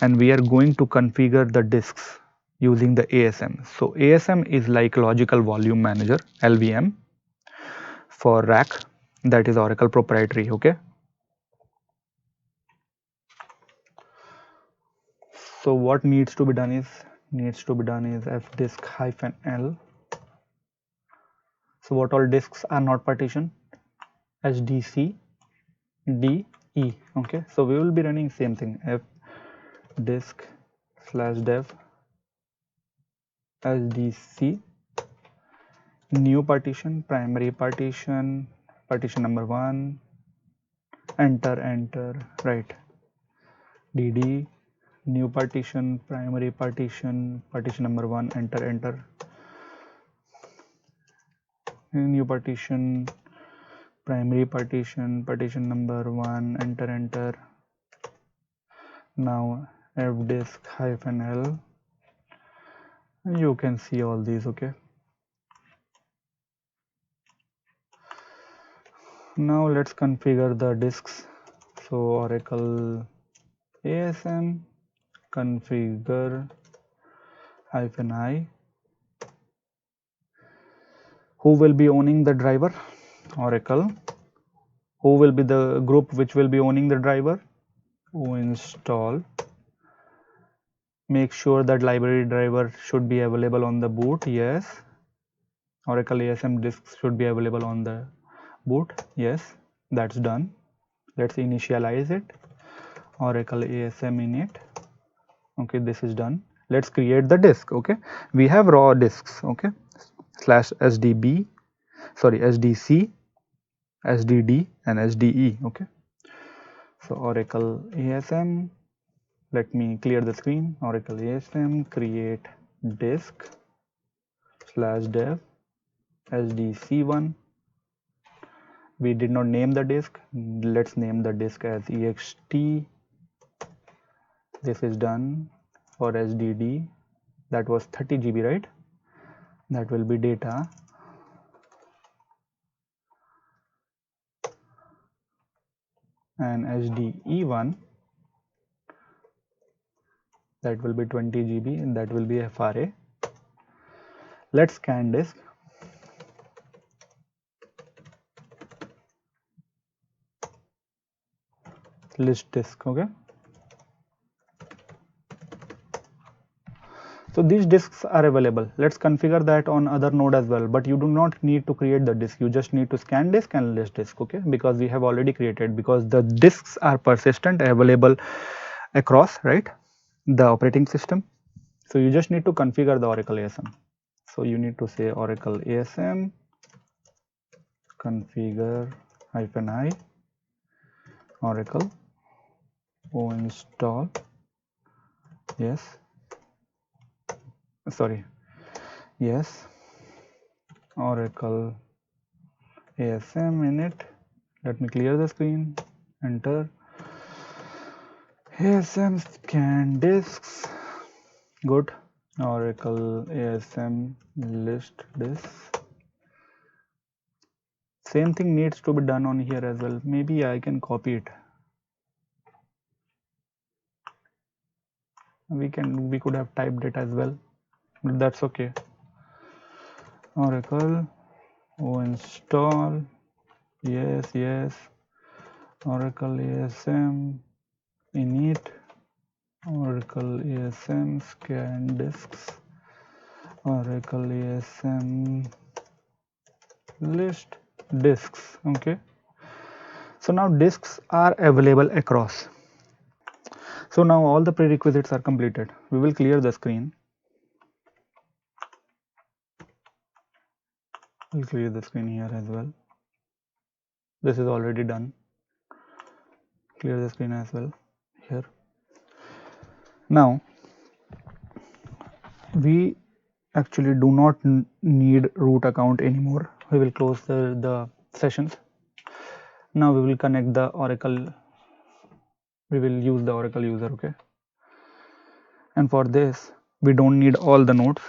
and we are going to configure the disks using the ASM. So ASM is like logical volume manager, LVM, for rack, that is Oracle proprietary. Okay, so what needs to be done is fdisk -l. So what all disks are not partitioned? HDC DE. Okay, so we will be running same thing, fdisk/dev HDC, new partition, primary partition, partition number 1, enter, right, dd, new partition, primary partition, partition number 1, enter, new partition, primary partition, partition number 1, enter. Now fdisk-l, you can see all these. Okay, now let's configure the disks. So Oracle ASM configure -i. Who will be owning the driver? Oracle. Who will be the group which will be owning the driver? Who install. Make sure that library driver should be available on the boot. Yes. Oracle ASM disks should be available on the boot. Yes, that's done. Let's initialize it. Oracle ASM init. Okay, this is done. Let's create the disk. Okay, we have raw disks. Okay, /sdb, sorry, SDC, SDD, and SDE. Okay, so Oracle ASM, let me clear the screen. Oracle ASM create disk /dev SDC1. We did not name the disk. Let's name the disk as ext. This is done. For SDD, that was 30 GB, right? That will be data. And SDE1, that will be 20 GB, and that will be FRA. Let's scan disk. List disk. Okay, so these disks are available. Let's configure that on other node as well, but you do not need to create the disk. You just need to scan disk and list disk. Okay, because we have already created, because the disks are persistent, available across, right, the operating system. So you just need to configure the Oracle ASM. So you need to say Oracle ASM configure -i Oracle o install, yes, sorry, yes, Oracle ASM init. Let me clear the screen, enter. ASM scan disks, good. Oracle ASM list disks. Same thing needs to be done on here as well. Maybe I can copy it. We could have typed it as well, but that's okay. Oracle o install, yes, Oracle ASM init, Oracle ASM scan disks, Oracle ASM list disks. Okay, so now disks are available across. So now all the prerequisites are completed. We will clear the screen. We'll clear the screen here as well. This is already done. Clear the screen as well here. Now we actually do not need root account anymore. We will close the sessions. Now we will connect the Oracle. We will use the Oracle user, okay? And for this, we don't need all the nodes.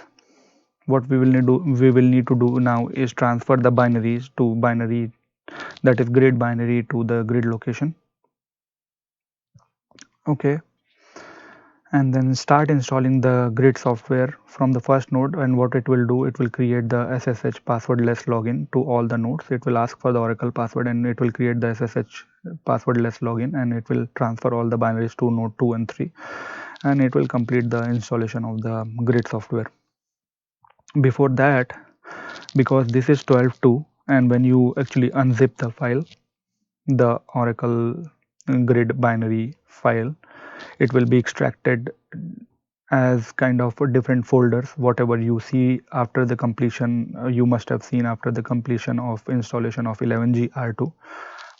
What we will need to do now is transfer the binaries to binary, that is grid binary, to the grid location. Okay. And then start installing the grid software from the first node. And what it will do, it will create the SSH passwordless login to all the nodes. It will ask for the Oracle password and it will create the SSH passwordless login, and it will transfer all the binaries to node 2 and 3, and it will complete the installation of the grid software. Before that, because this is 12.2, and when you actually unzip the file, the Oracle grid binary file, it will be extracted as kind of different folders. Whatever you see after the completion, you must have seen after the completion of installation of 11G R2.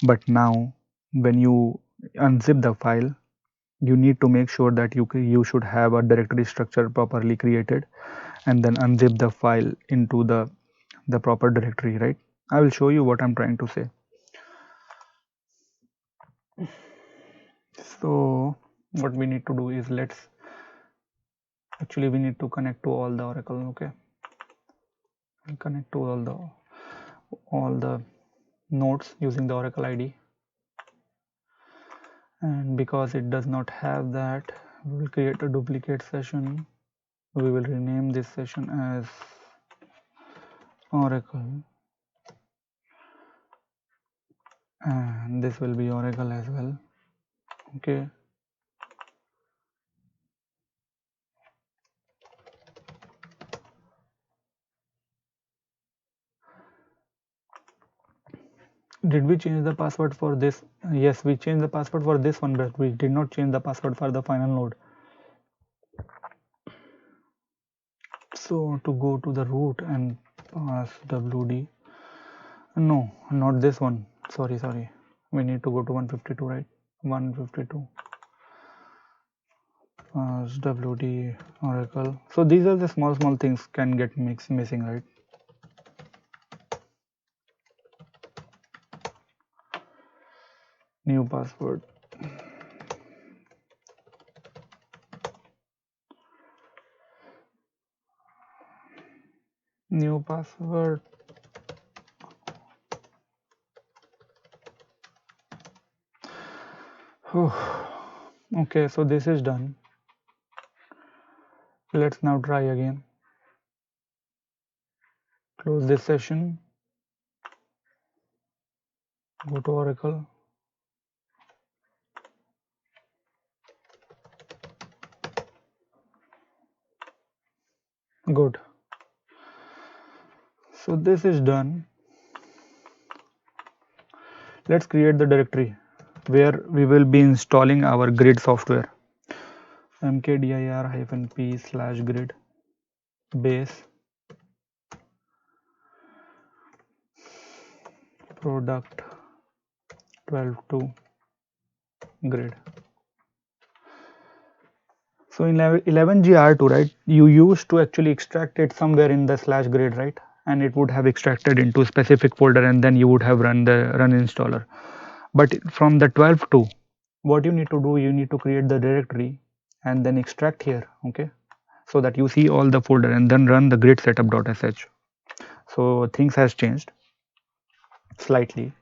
But now when you unzip the file, you need to make sure that you should have a directory structure properly created, and then unzip the file into the proper directory, right? I will show you what I'm trying to say. So what we need to do is, we need to connect to all the Oracle. Okay, connect to all the nodes using the Oracle ID, and because it does not have that, we will create a duplicate session. We will rename this session as Oracle, and this will be Oracle as well. Okay, did we change the password for this? Yes, we changed the password for this one, but we did not change the password for the final node. So to go to the root and pass wd, no, not this one, sorry, we need to go to 152, right? 152, pass wd Oracle. So these are the small things can get missing, right? New password, new password. Okay, so this is done. Let's now try again. Close this session, go to Oracle, good. So this is done. Let's create the directory where we will be installing our grid software. mkdir -p/grid base product 12 to grid. So in 11gr2, right, you used to actually extract it somewhere in the slash grid, right, and it would have extracted into a specific folder, and then you would have run the run installer. But from the 12.2, what you need to do, you need to create the directory and then extract here, okay, so that you see all the folder and then run the grid setup.sh. So things has changed slightly.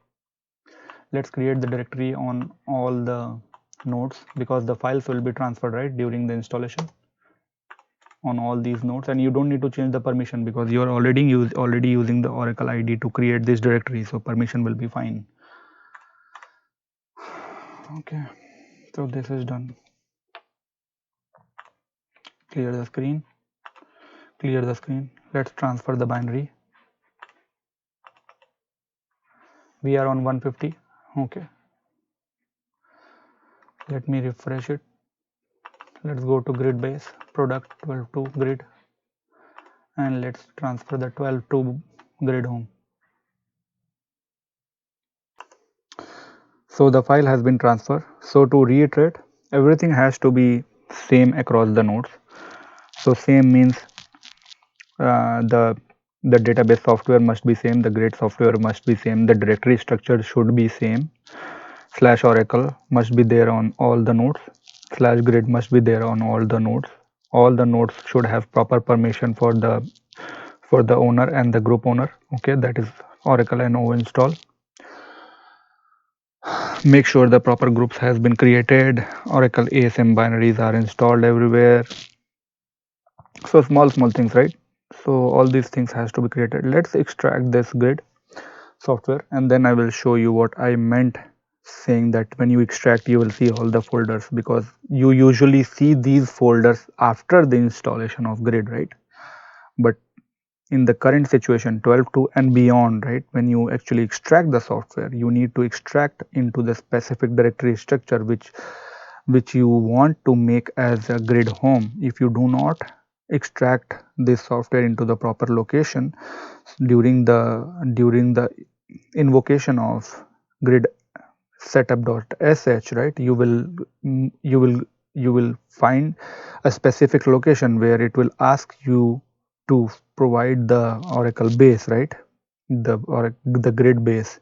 Let's create the directory on all the nodes, because the files will be transferred, right, during the installation on all these nodes, and you don't need to change the permission because you are already using the Oracle ID to create this directory, so permission will be fine. Okay, so this is done. Clear the screen. Let's transfer the binary. We are on 150. Okay, let me refresh it. Let's go to grid base, product 12 to grid, and let's transfer the 12 to grid home. So the file has been transferred. So to reiterate, everything has to be same across the nodes. So same means the database software must be same, the grid software must be same, the directory structure should be same, slash oracle must be there on all the nodes, slash grid must be there on all the nodes should have proper permission for the owner and the group owner, okay, that is oracle and o install. Make sure the proper groups has been created, oracle asm binaries are installed everywhere. So small things, right? So all these things has to be created. Let's extract this grid software, and then I will show you what I meant saying that when you extract you will see all the folders, because you usually see these folders after the installation of grid, right? But in the current situation 12.2 and beyond, right, when you actually extract the software, you need to extract into the specific directory structure which you want to make as a grid home. If you do not extract this software into the proper location during the invocation of grid setup.sh, right, you will find a specific location where it will ask you to provide the oracle base, right, the grid base,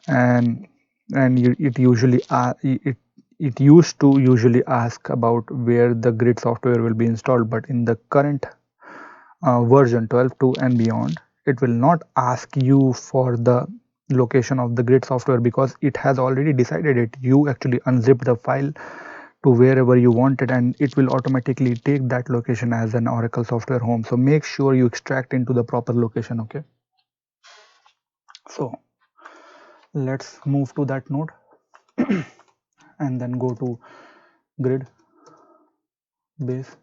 and it usually it used to usually ask about where the grid software will be installed, but in the current version 12.2 and beyond, it will not ask you for the location of the grid software because it has already decided it. You actually unzip the file to wherever you want it, and it will automatically take that location as an oracle software home. So make sure you extract into the proper location, okay? So let's move to that node and then go to grid base,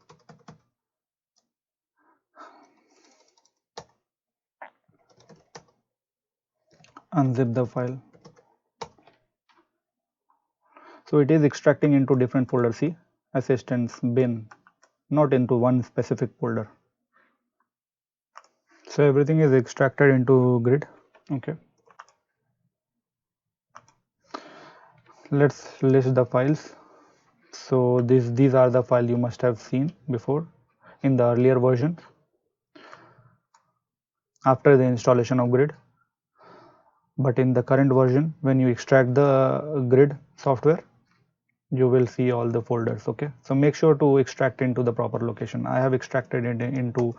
unzip the file. So it is extracting into different folders, see, assistance, bin, not into one specific folder. So everything is extracted into grid, okay. Let's list the files. So these are the file you must have seen before in the earlier version after the installation of grid, but in the current version when you extract the grid software you will see all the folders, okay. So make sure to extract into the proper location. I have extracted it into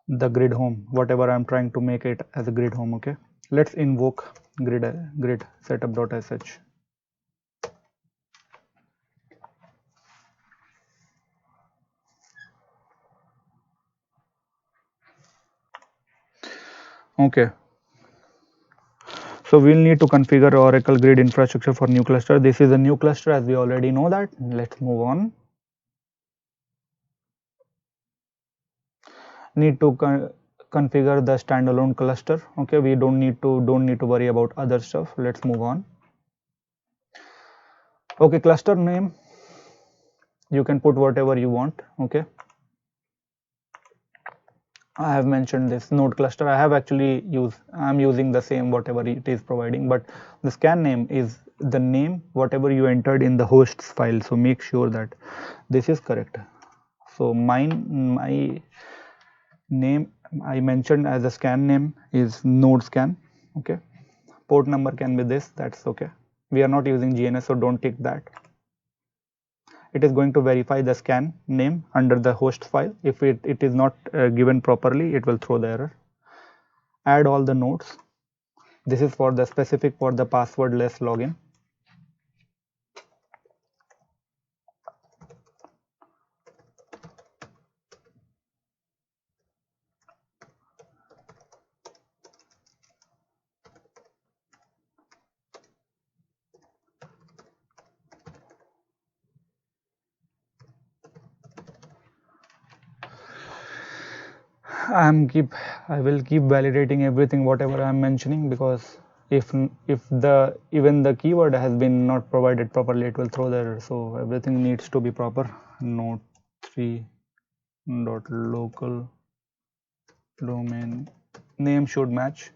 the grid home, whatever I'm trying to make it as a grid home, okay. Let's invoke grid setup.sh. Okay, so we'll need to configure Oracle Grid infrastructure for new cluster. This is a new cluster, as we already know that. Let's move on. Need to configure the standalone cluster. Okay, we don't need to worry about other stuff. Let's move on. Okay, cluster name, you can put whatever you want. Okay, I have mentioned this node cluster. I'm using the same whatever it is providing, but the scan name is the name whatever you entered in the hosts file. So make sure that this is correct. So my name I mentioned as a scan name is node scan. Okay, port number can be this, that's okay. We are not using GNS, so don't take that. It is going to verify the scan name under the host file. If it is not given properly, it will throw the error. Add all the nodes. This is for the specific for the passwordless login. I will keep validating everything whatever I'm mentioning, because if even the keyword has been not provided properly, it will throw the error. So everything needs to be proper. Node 3 dot local domain name should match.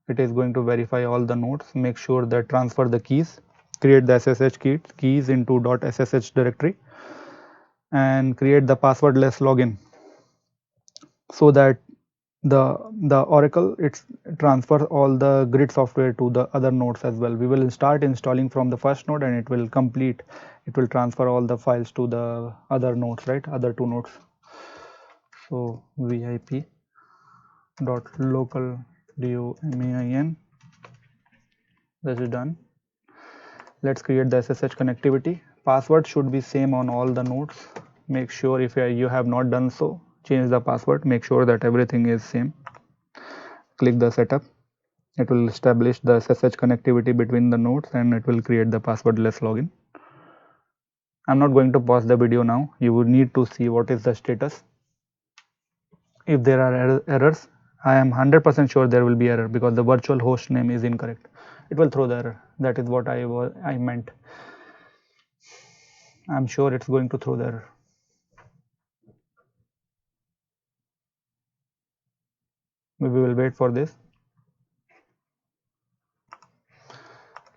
It is going to verify all the nodes, make sure that transfer the keys, create the SSH keys into .ssh directory, and create the passwordless login, so that the Oracle it's transfers all the grid software to the other nodes as well. We will start installing from the first node, and it will transfer all the files to the other nodes, right, other two nodes. So VIP dot local domain, this is done. Let's create the SSH connectivity. Password should be same on all the nodes. Make sure if you have not done so, change the password, make sure that everything is same. Click the setup. It will establish the SSH connectivity between the nodes, and it will create the passwordless login. I'm not going to pause the video now. You would need to see what is the status. If there are errors, I am 100% sure there will be error, because the virtual host name is incorrect. It will throw the error. That is what I meant. I'm sure it's going to throw the error. We will wait for this.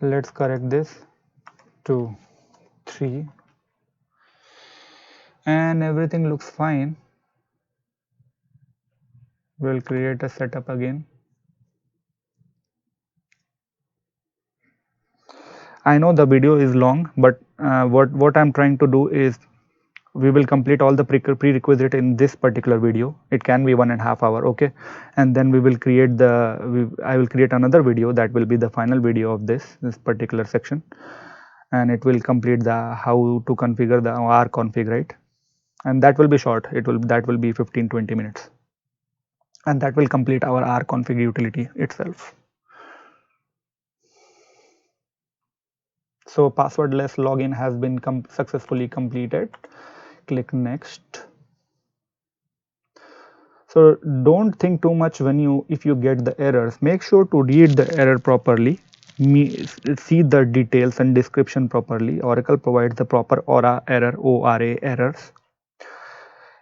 Let's correct this. 2 3, and everything looks fine. We'll create a setup again. I know the video is long, but what I'm trying to do is we will complete all the prerequisite in this particular video. It can be 1.5 hours, okay, and then we will create I will create another video that will be the final video of this particular section, and it will complete the how to configure the rconfig, right, and that will be short. That will be 15-20 minutes, and that will complete our rconfig utility itself. So passwordless login has been successfully completed. Click next. So don't think too much if you get the errors. Make sure to read the error properly, see the details and description properly. Oracle provides the proper ORA errors.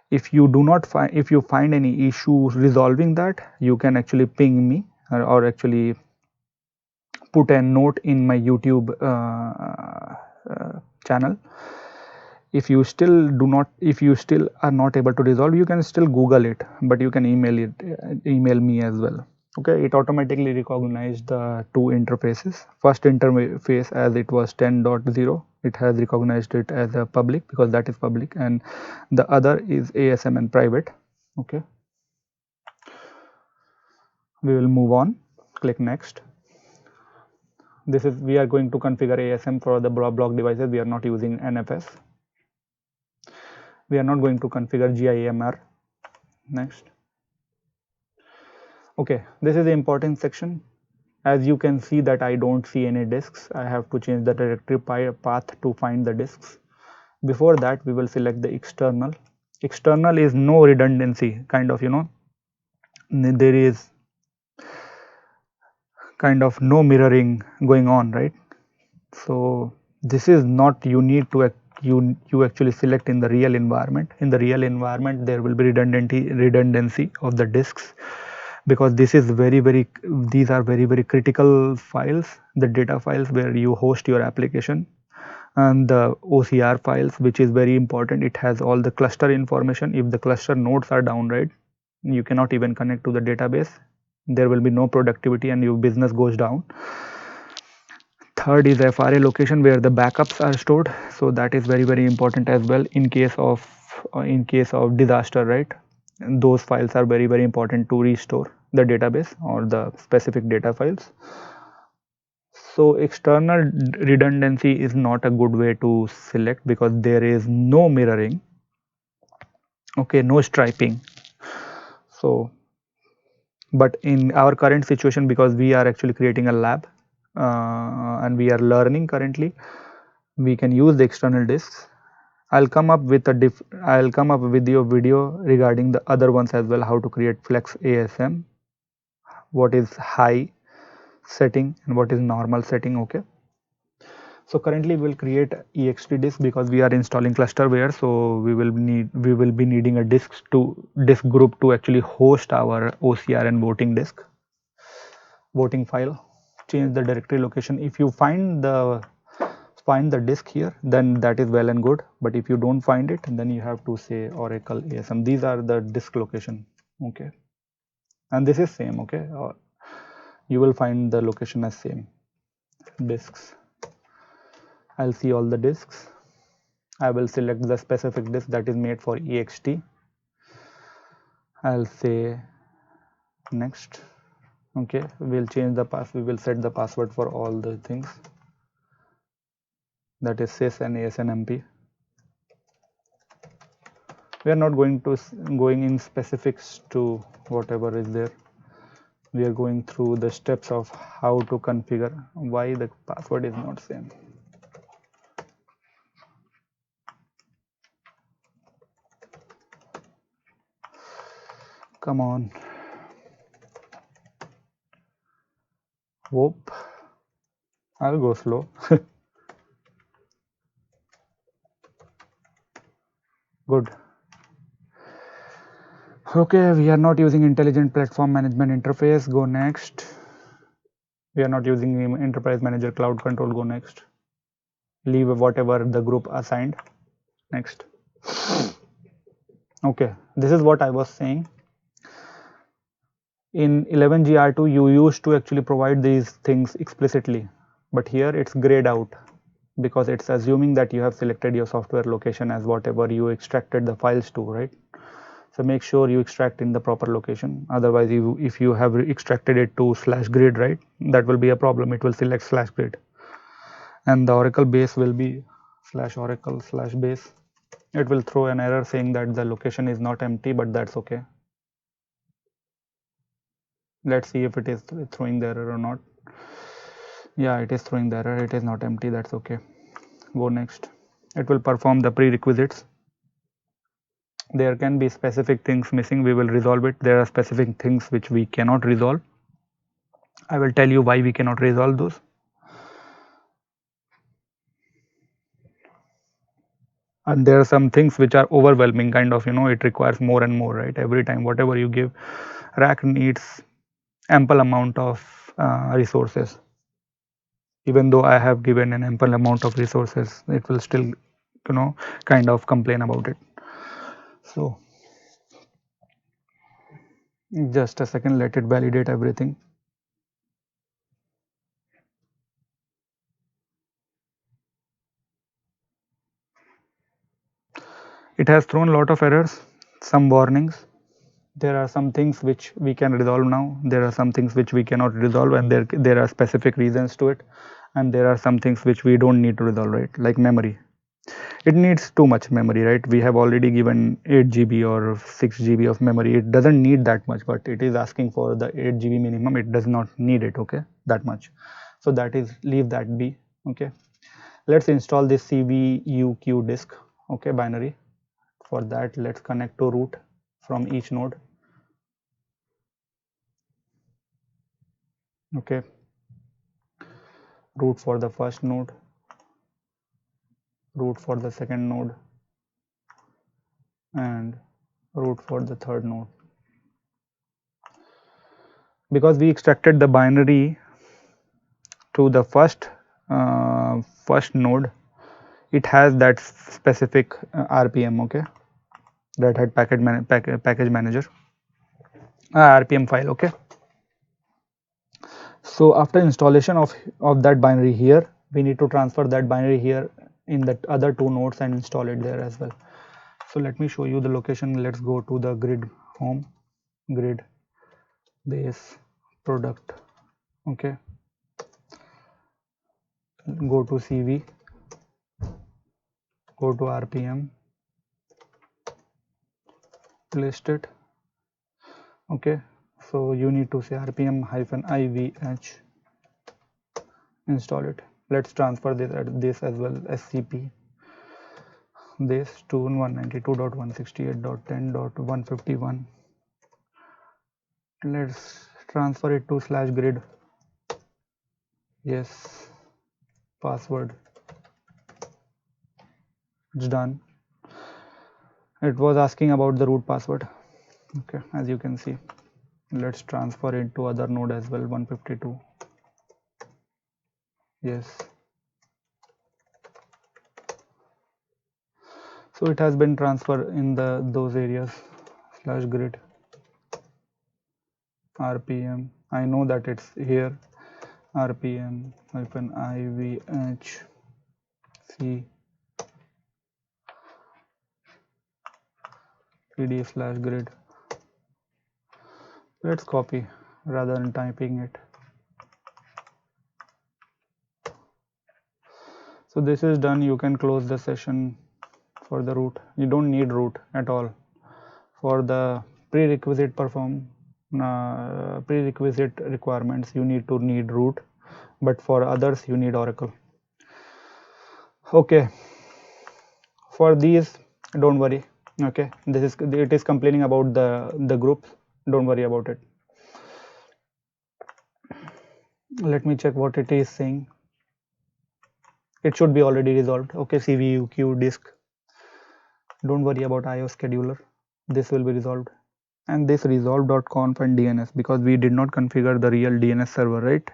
If you find any issue resolving that, you can actually ping me, or actually put a note in my YouTube channel. If you still are not able to resolve, you can still Google it, but you can email me as well. Okay, it automatically recognized the two interfaces. First interface, as it was 10.0, it has recognized it as a public, because that is public, and the other is ASM and private. Okay, we will move on. Click next. We are going to configure ASM for the block devices. We are not using NFS. We are not going to configure GIMR. Next. Okay, this is the important section. As you can see that I don't see any disks. I have to change the directory path to find the disks. Before that, we will select the external. External is no redundancy, kind of, there is kind of no mirroring going on, right? So this is not, you need to you actually select in the real environment. In the real environment, there will be redundancy of the disks, because this is very these are very critical files, the data files where you host your application, and the OCR files, which is very important. It has all the cluster information. If the cluster nodes are down, right, you cannot even connect to the database. There will be no productivity and your business goes down. Third is FRA location, where the backups are stored. So that is very important as well in case of disaster, right? And those files are very important to restore the database or the specific data files. So external redundancy is not a good way to select, because there is no mirroring, okay, no striping. So, but in our current situation, because we are actually creating a lab and we are learning currently, we can use the external disks. I'll come up with your video regarding the other ones as well, how to create flex ASM, what is high setting and what is normal setting. Okay, so currently we'll create ext disk, because we are installing clusterware, so we will be needing a disk group to actually host our OCR and voting file. Change the directory location. If you find the disk here, then that is well and good, but if you don't find it, then you have to say Oracle ASM. These are the disk location. Okay, and this is same. Okay, you will find the location as same disks. I'll see all the disks. I will select the specific disk that is made for ext. I'll say next. Okay, we'll change the pass. We will set the password for all the things, that is sys and asnmp. We are not going in specifics to whatever is there. We are going through the steps of how to configure. Why the password is not same? Come on. Whoop. I'll go slow. Good. Okay, we are not using intelligent platform management interface. Go next. We are not using enterprise manager cloud control. Go next. Leave whatever the group assigned. Next. Okay, this is what I was saying. In 11GR2, you used to actually provide these things explicitly, but here it's grayed out, because it's assuming that you have selected your software location as whatever you extracted the files to, right? So make sure you extract in the proper location. Otherwise, if you have extracted it to /grid, right, that will be a problem. It will select /grid, and the Oracle base will be /oracle/base. It will throw an error saying that the location is not empty, but that's okay. Let's see if it is throwing the error or not. Yeah, it is throwing the error. It is not empty. That's okay. Go next. It will perform the prerequisites. There can be specific things missing. We will resolve it. There are specific things which we cannot resolve. I will tell you why we cannot resolve those. And there are some things which are overwhelming, kind of, it requires more and more, right? Every time, whatever you give, rack needs ample amount of resources. Even though I have given an ample amount of resources, it will still, kind of complain about it. So just a second, let it validate everything. It has thrown a lot of errors, some warnings. There are some things which we can resolve now. There are some things which we cannot resolve, and there are specific reasons to it. And there are some things which we don't need to resolve, right? Like memory. It needs too much memory, right? We have already given 8 GB or 6 GB of memory. It doesn't need that much, but it is asking for the 8 GB minimum. It does not need it, okay, that much. So that is, leave that be. Okay, let's install this CVUQ disk, okay, binary. For that, let's connect to root from each node. Okay, root for the first node, root for the second node, and root for the third node. Because we extracted the binary to the first node, it has that specific RPM, okay, that had package manager RPM file, okay. So after installation of that binary here, we need to transfer that binary here in the other two nodes and install it there as well. So let me show you the location. Let's go to the grid home, grid base product, okay, go to CV, go to RPM, list it, okay. So you need to say RPM-IVH, install it. Let's transfer this as well, SCP, this to 192.168.10.151. Let's transfer it to /grid. Yes, password, it's done. It was asking about the root password, okay, as you can see. Let's transfer it to other node as well, 152. Yes, so it has been transferred in those areas, /grid, RPM. I know that it's here, RPM-IVH C PD/grid. Let's copy rather than typing it. So this is done. You can close the session for the root. You don't need root at all. For the prerequisite requirements, you need root, but for others you need Oracle. Okay, for these don't worry, okay, it is complaining about the group, don't worry about it. Let me check what it is saying. It should be already resolved, okay. CVU queue disk, don't worry about IO scheduler, this will be resolved. And this resolve.conf and DNS, because we did not configure the real DNS server, right,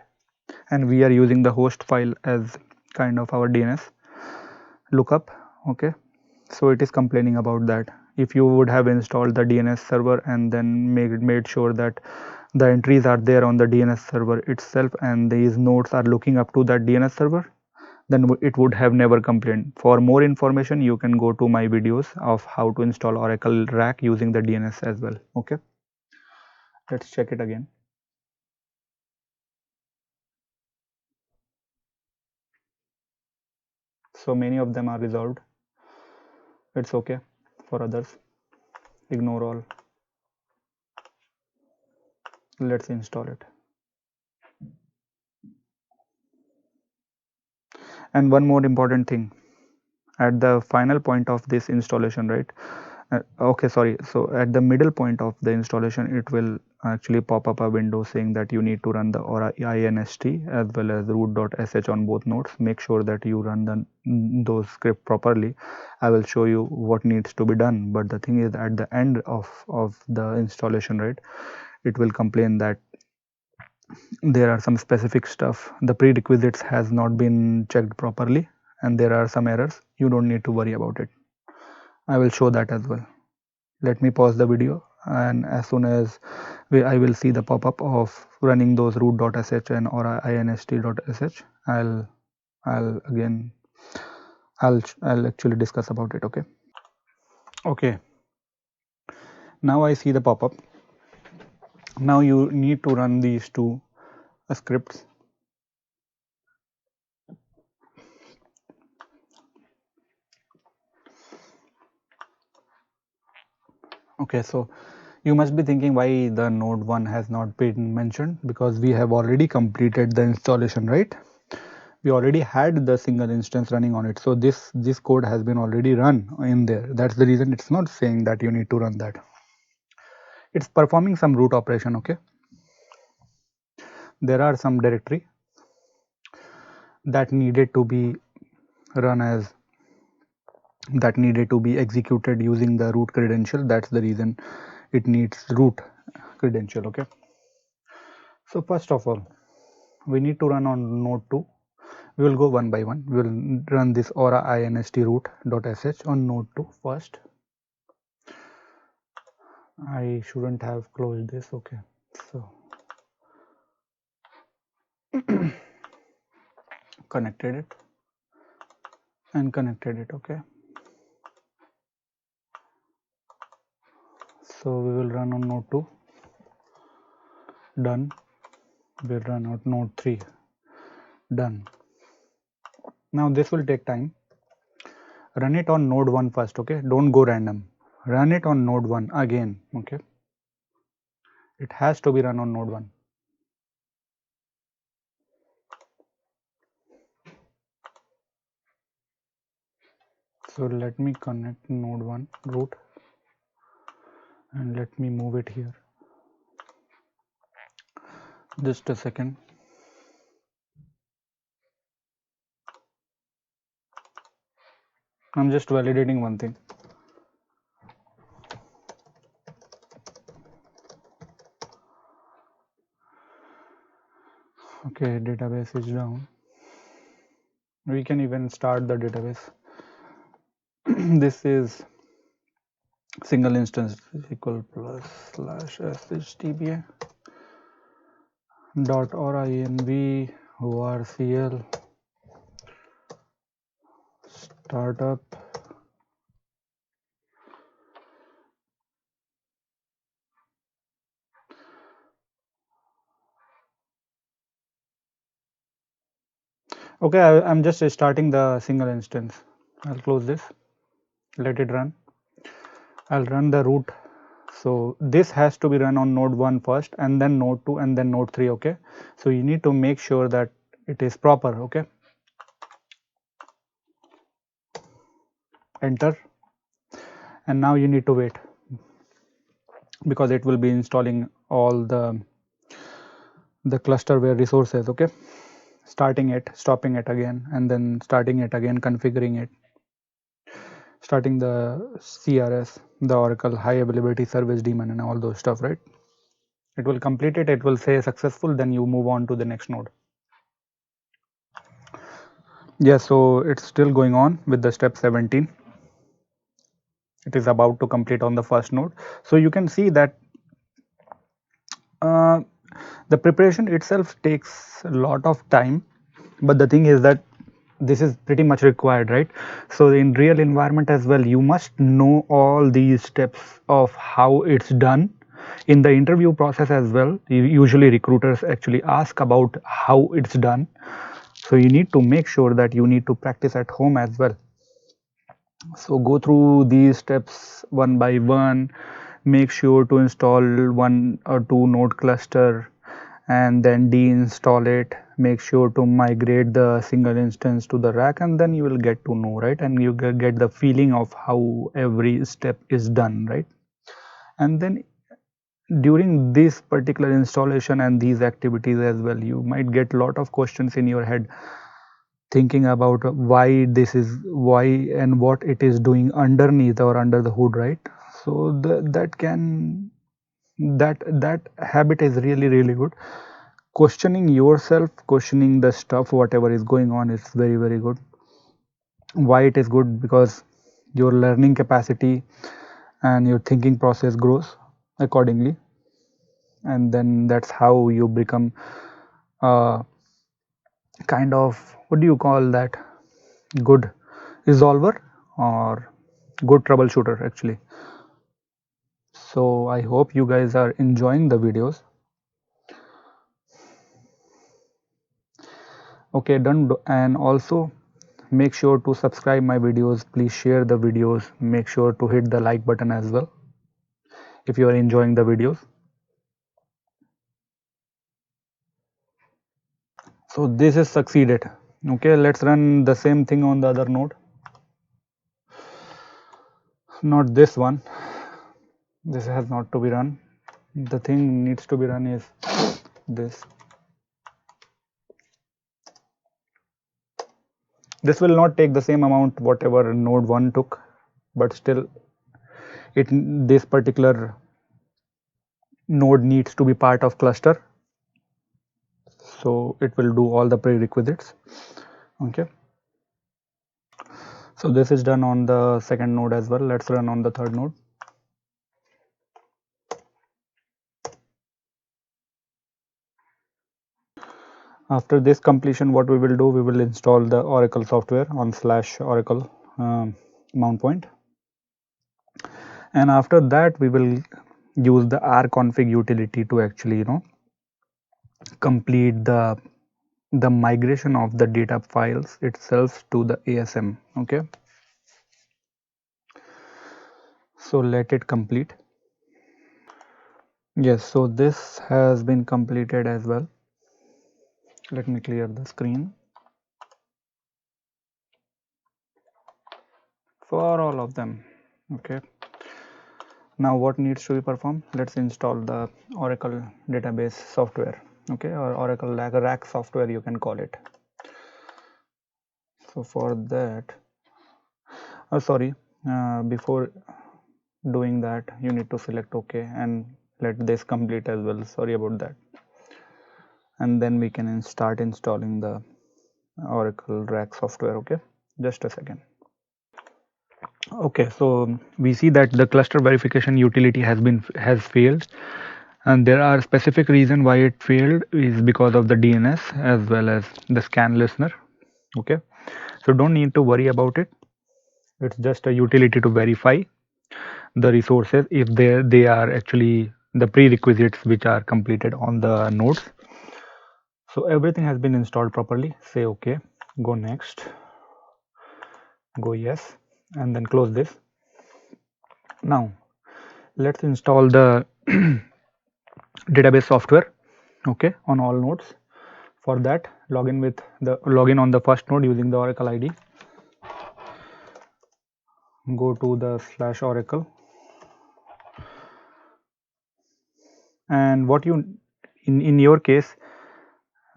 and we are using the host file as kind of our DNS lookup, okay. So it is complaining about that. If you would have installed the DNS server and then made sure that the entries are there on the DNS server itself and these nodes are looking up to that DNS server, then it would have never complained. For more information, you can go to my videos of how to install Oracle RAC using the DNS as well, okay. Let's check it again. So many of them are resolved. It's okay. For others, ignore all. Let's install it. And one more important thing, at the final point of this installation, right, okay, sorry, so at the middle point of the installation, it will actually pop up a window saying that you need to run the Aura inst as well as root.sh on both nodes. Make sure that you run those script properly. I will show you what needs to be done, but the thing is, at the end of the installation, right, it will complain that there are some specific stuff, the prerequisites has not been checked properly and there are some errors. You don't need to worry about it. I will show that as well. Let me pause the video, and as soon as I will see the pop-up of running those root.sh and or inst.sh, I'll actually discuss about it, okay. Okay, now I see the pop-up. Now you need to run these two scripts. Okay, so you must be thinking why the node 1 has not been mentioned, because we have already completed the installation, right? We already had the single instance running on it, so this code has been already run in there. That's the reason it's not saying that you need to run that. It's performing some root operation, okay. There are some directory that needed to be run as that needed to be executed using the root credential. That's the reason it needs root credential. Okay, so first of all, we need to run on node 2. We will go one by one. We will run this aura inst root.sh on node 2 first. I shouldn't have closed this. Okay, so connected it and connected it. Okay, so we will run on node 2. Done. We'll run out node 3. Done. Now this will take time. Run it on node 1 first. Okay, don't go random. Run it on node 1 again. Okay, it has to be run on node 1. So let me connect node 1 root and let me move it here. Just a second. I'm just validating one thing. Okay, database is down. We can even start the database. This is single instance equal plus slash shtba dot aura env orcl startup Okay, I'm just starting the single instance. I'll close this, let it run. I'll run the root. So this has to be run on node 1 first and then node 2 and then node 3. Okay, so you need to make sure that it is proper. Okay, enter, and now you need to wait because it will be installing all the clusterware resources. Okay, starting it, stopping it again, and then starting it again, configuring it, starting the CRS, the Oracle High Availability Service daemon, and all those stuff, right? It will complete it, it will say successful, then you move on to the next node. Yeah, so it's still going on with the step 17. It is about to complete on the first node. So you can see that uh, the preparation itself takes a lot of time, but the thing is that this is pretty much required, right? So in real environment as well, you must know all these steps of how it's done. In the interview process as well, usually recruiters actually ask about how it's done, so you need to make sure that you need to practice at home as well. So go through these steps one by one, make sure to install 1 or 2 node cluster and then deinstall it. Make sure to migrate the single instance to the rack, and then you will get to know, right? And you get the feeling of how every step is done, right? And then during this particular installation and these activities as well, you might get a lot of questions in your head thinking about why this is, why and what it is doing underneath or under the hood, right? So that habit is really good. Questioning yourself, questioning the stuff, whatever is going on, is very good. Why it is good? Because your learning capacity and your thinking process grows accordingly, and then that's how you become a kind of, what do you call that, good resolver or good troubleshooter actually. So I hope you guys are enjoying the videos. Okay, done. And also make sure to subscribe my videos, please share the videos, make sure to hit the like button as well if you are enjoying the videos. So this is succeeded. Okay, let's run the same thing on the other node, not this one. This has not to be run. The thing needs to be run is this. This will not take the same amount whatever node 1 took, but still this particular node needs to be part of cluster, so it will do all the prerequisites. Okay, so this is done on the second node as well. Let's run on the third node. After this completion, what we will do, we will install the Oracle software on /oracle mount point, and after that we will use the rconfig utility to actually complete the migration of the data files itself to the ASM. Okay, so let it complete. Yes, so this has been completed as well. Let me clear the screen for all of them. Okay, now what needs to be performed? Let's install the Oracle database software. Okay, or Oracle RAC software, you can call it. So for that, before doing that, you need to select OK and let this complete as well. Sorry about that. And then we can start installing the Oracle RAC software. Okay, just a second. Okay, so we see that the cluster verification utility has failed, and there are specific reason why it failed is because of the DNS as well as the scan listener. Okay, so don't need to worry about it. It's just a utility to verify the resources if they are actually the prerequisites which are completed on the nodes. So everything has been installed properly. Say OK, go next, go yes, and then close this. Now let's install the database software, okay, on all nodes. For that, login on the first node using the Oracle ID. Go to the /oracle, and what you in your case,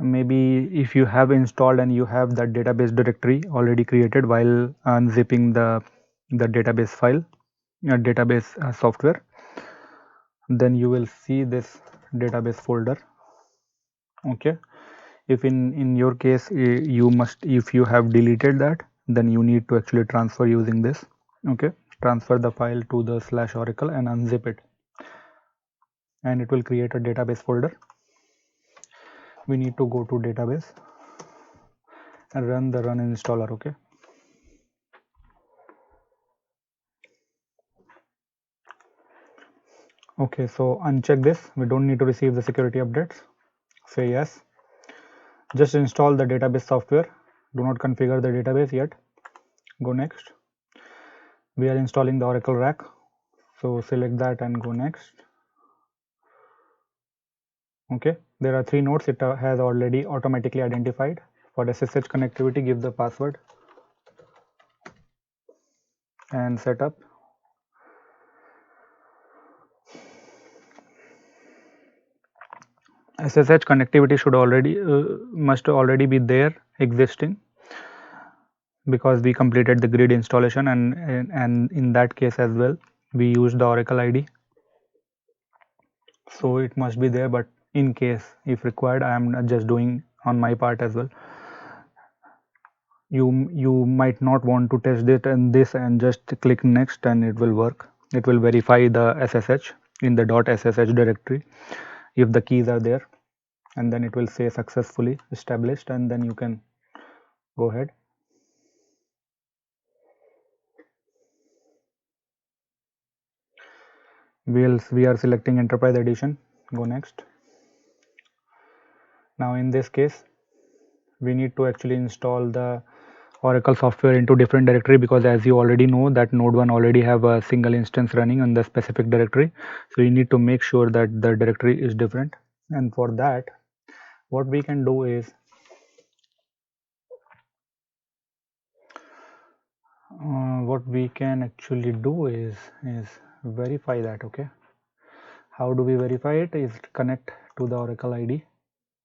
maybe if you have installed and you have that database directory already created while unzipping the database file, database software, then you will see this database folder. Okay, if in your case you must, if you have deleted that, then you need to actually transfer using this. Okay, transfer the file to the /oracle and unzip it, and it will create a database folder. We need to go to database and run the run installer. Okay, okay, so uncheck this. We don't need to receive the security updates. Say yes. Just install the database software. Do not configure the database yet. Go next. We are installing the Oracle RAC, so select that and go next. Okay, there are 3 nodes. It has already automatically identified. For SSH connectivity, give the password and setup. SSH connectivity should must already be there existing, because we completed the grid installation, and in that case as well we used the Oracle ID, so it must be there. But in case if required, I am just doing on my part as well. You might not want to test it and this and just click next and it will work. It will verify the SSH in the .ssh directory if the keys are there, and then it will say successfully established, and then you can go ahead. We are selecting enterprise edition. Go next. Now in this case we need to actually install the Oracle software into different directory, because as you already know that node 1 already have a single instance running on the specific directory, so you need to make sure that the directory is different. And for that, what we can do is verify that. Okay, how do we verify it? Is connect to the Oracle ID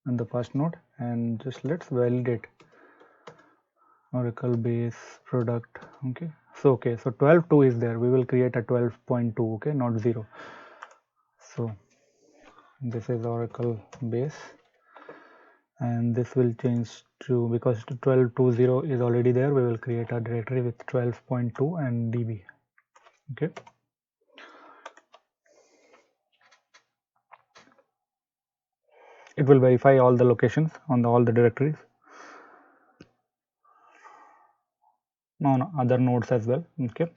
on the first node and just let's validate Oracle base product. Okay, so 12.2 is there. We will create a 12.2. Okay, not 0. So this is Oracle base, and this will change to, because 12.20 is already there, we will create a directory with 12.2 and db. Okay, it will verify all the locations on all the directories. No, other nodes as well. Okay,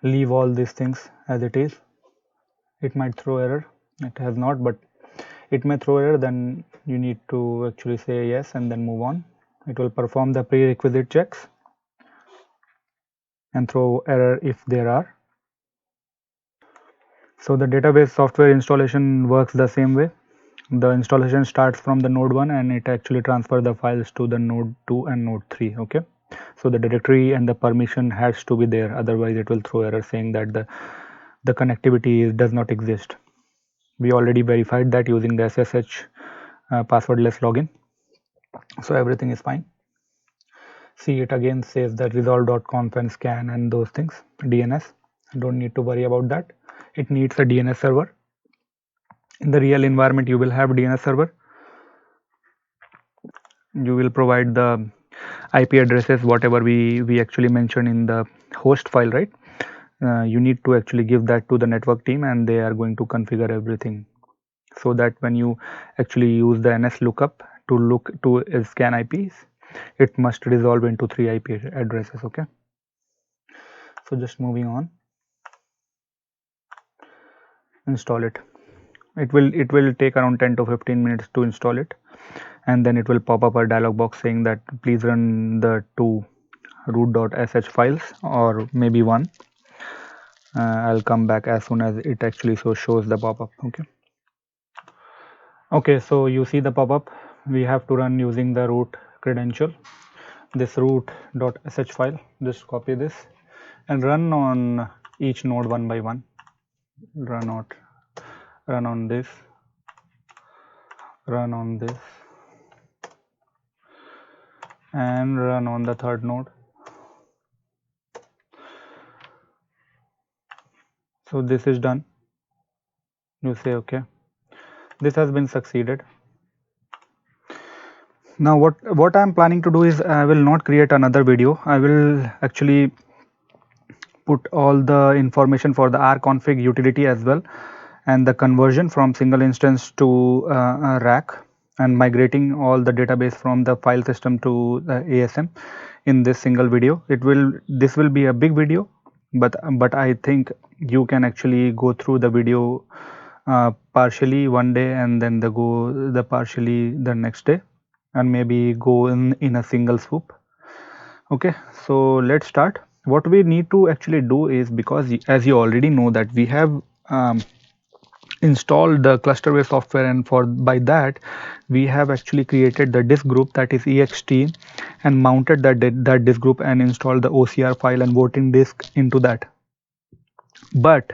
leave all these things as it is. It might throw error. It has not, but it may throw error. Then you need to actually say yes and then move on. It will perform the prerequisite checks and throw error if there are. So the database software installation works the same way. The installation starts from the node 1 and it actually transfers the files to the node 2 and node 3. Okay, so the directory and the permission has to be there, otherwise it will throw error saying that the connectivity does not exist. We already verified that using the SSH passwordless login, so everything is fine. See, it again says that resolve.conf and scan and those things. DNS, don't need to worry about that. It needs a DNS server. In the real environment you will have DNS server. You will provide the IP addresses whatever we actually mentioned in the host file, right? You need to actually give that to the network team and they are going to configure everything, so that when you actually use the NS lookup to look to scan IPs, it must resolve into 3 IP addresses. Okay, so just moving on, install it. It will take around 10 to 15 minutes to install it, and then it will pop up a dialog box saying that please run the 2 root.sh files or maybe one. I'll come back as soon as it actually shows the pop-up. Okay, so you see the pop-up. We have to run using the root credential, this root.sh file. Just copy this and run on each node one by one. Run on this, run on this, and run on the third node. So this is done. You say okay, this has been succeeded. Now what I'm planning to do is I will not create another video. I will actually put all the information for the rconfig utility as well, and the conversion from single instance to rack, and migrating all the database from the file system to ASM in this single video. This will be a big video, but I think you can actually go through the video partially one day and then the partially the next day, and maybe go in a single swoop. Okay, so let's start. What we need to actually do is, because as you already know that we have installed the clusterware software, and by that we have actually created the disk group, that is ext, and mounted that disk group and installed the OCR file and voting disk into that. But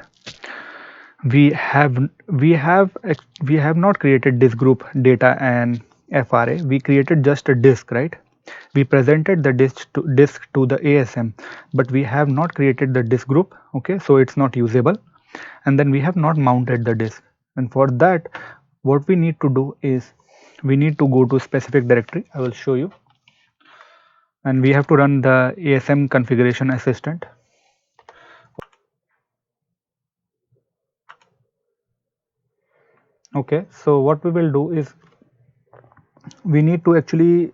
we have not created disk group data and FRA. We created just a disk, right? We presented the disk to the ASM, but we have not created the disk group. Okay, so it's not usable, and then we have not mounted the disk. And for that, what we need to do is we need to go to specific directory. I will show you, and we have to run the ASM configuration assistant. Okay, so what we will do is we need to actually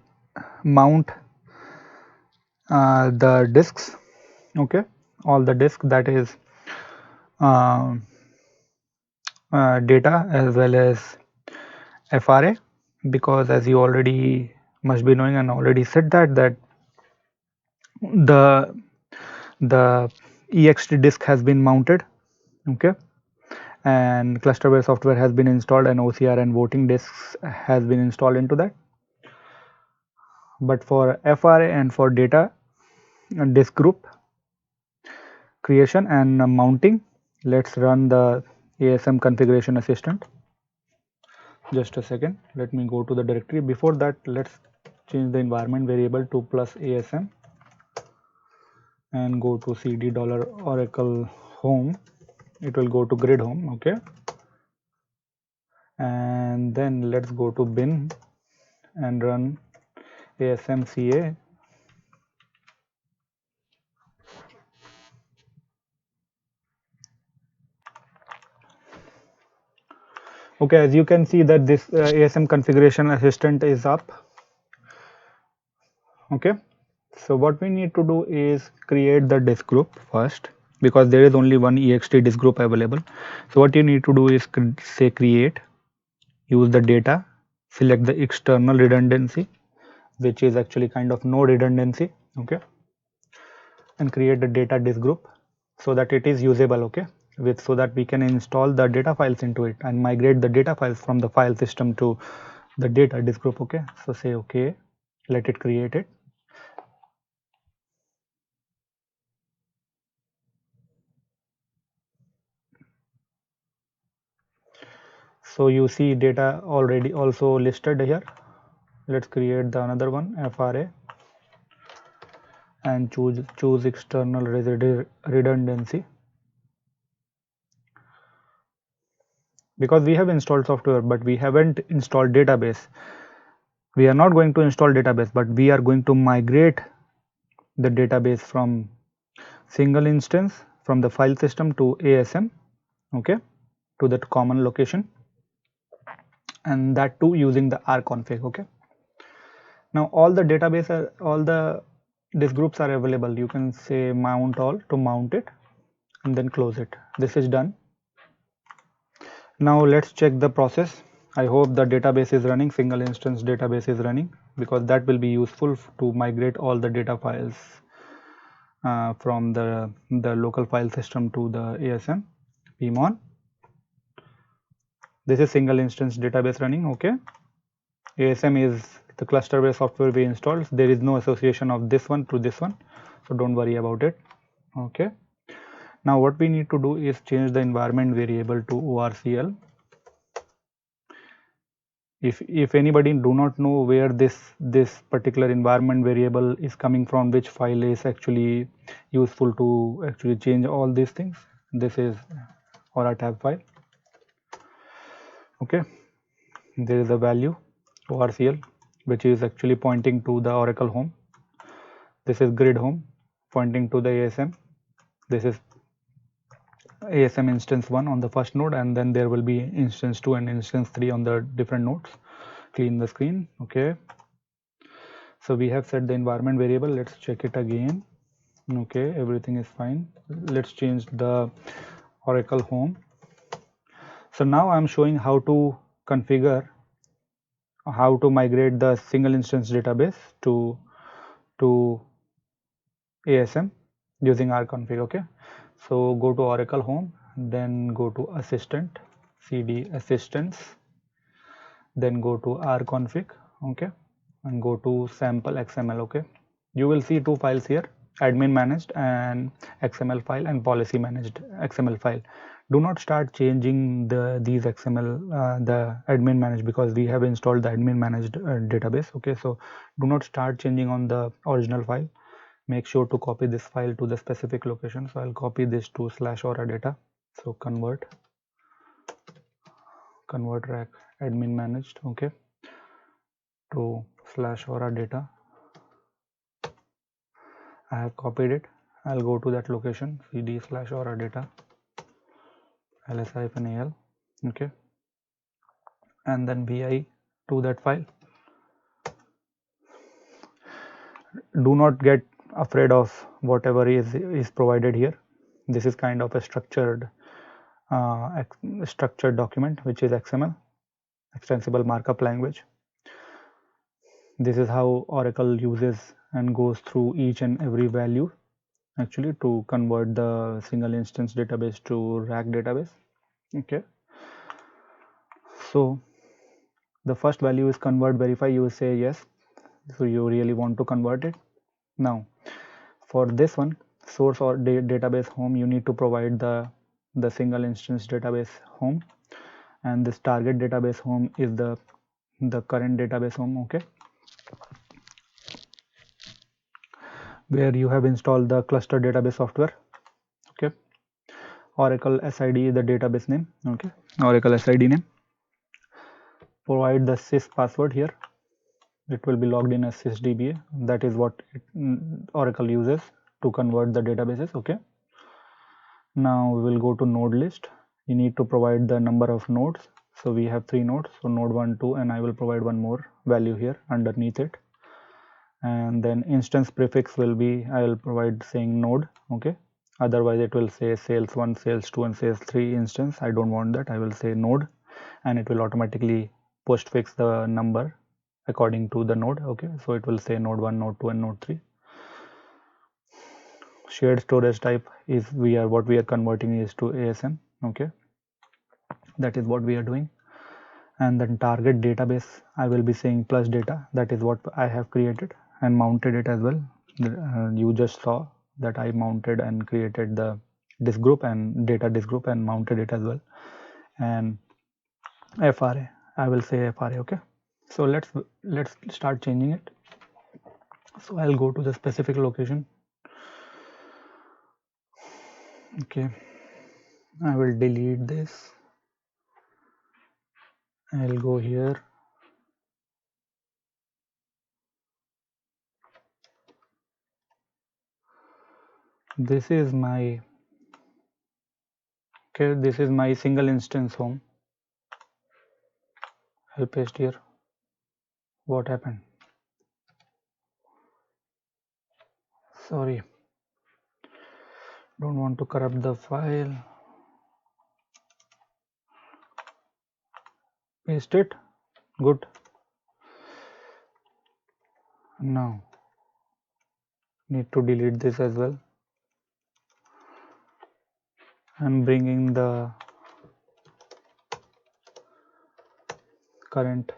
mount the disks. Okay, all the disk, that is data as well as FRA, because as you already must be knowing and already said that the ext disk has been mounted. Okay, and clusterware software has been installed, and OCR and voting disks has been installed into that. But for FRA and for data disk group creation and mounting, let's run the ASM configuration assistant. Just a second, let me go to the directory. Before that, let's change the environment variable to plus ASM and go to cd $oracle home. It will go to grid home. Okay, and then let's go to bin and run asmca. Okay, as you can see that this ASM configuration assistant is up. Okay, so what we need to do is create the disk group first, because there is only one ext disk group available. So what you need to do is say create, use the data, select the external redundancy, which is actually kind of no redundancy. Okay, and create the data disk group so that it is usable. Okay, with so that we can install the data files into it and migrate the data files from the file system to the data disk group. Okay, so say okay, let it create it. So you see data already also listed here. Let's create the another one, FRA, and choose external redundancy. Because we have installed software but we haven't installed database, we are not going to install database, but we are going to migrate the database from single instance from the file system to ASM. Okay, to that common location, and that too using the rconfig. Okay, now all the database all the disk groups are available. You can say mount all to mount it and then close it. This is done. Now let's check the process. I hope the database is running, single instance database is running, because that will be useful to migrate all the data files from the local file system to the ASM. pmon. This is single instance database running. Okay, ASM is the cluster based software we installed. There is no association of this one to this one, so don't worry about it. Okay, now what we need to do is change the environment variable to orcl. If anybody do not know where this particular environment variable is coming from, which file is actually useful to actually change all these things, this is Aura tab file. Okay, there is a value orcl which is actually pointing to the Oracle home. This is grid home pointing to the ASM. This is ASM instance 1 on the first node, and then there will be instance 2 and instance 3 on the different nodes. Clean the screen. Okay, so we have set the environment variable. Let's check it again. Okay, everything is fine. Let's change the Oracle home. So now I'm showing how to configure, how to migrate the single instance database to ASM using rconfig. Okay, so go to Oracle home, then go to assistant, cd assistants, then go to rconfig. Okay, and go to sample xml. Okay, you will see two files here, admin managed and xml file and policy managed xml file. Do not start changing these xml the admin managed, because we have installed the admin managed database. Okay, so do not start changing on the original file. Make sure to copy this file to the specific location. So I'll copy this to /aura data. So convert rack admin managed, okay, to /aura data. I have copied it. I'll go to that location, cd /aura data ls-al, okay, and then vi to that file. Do not get afraid of whatever is provided here. This is kind of a structured document, which is XML, extensible markup language. This is how Oracle uses and goes through each and every value actually to convert the single instance database to rack database. Okay, so the first value is convert verify. You will say yes, so you really want to convert it. Now for this one, source or database home, you need to provide the single instance database home, and this target database home is the current database home, okay, where you have installed the cluster database software, okay. Oracle SID is the database name, okay, Oracle SID name. Provide the sys password here. It will be logged in as sysdba. That is what Oracle uses to convert the databases, okay. Now we will go to node list. You need to provide the number of nodes. So we have 3 nodes, so node 1, 2, and I will provide one more value here underneath it. And then instance prefix will be, I will provide saying node, okay. Otherwise it will say sales 1, sales 2, and sales 3 instance. I don't want that. I will say node, and it will automatically postfix the number according to the node, okay. So it will say node 1, node 2, and node 3. Shared storage type is what we are converting is to ASM, okay. That is what we are doing. And then target database, I will be saying plus data. That is what I have created and mounted it as well. You just saw that I mounted and created the disk group and data disk group and mounted it as well. And FRA, I will say FRA, okay. So let's start changing it. So I'll go to the specific location, okay. I will delete this. I'll go here. This is my, okay, this is my single instance home. I'll paste here. What happened? Sorry, don't want to corrupt the file. Paste it. Good. Now need to delete this as well. I'm bringing the current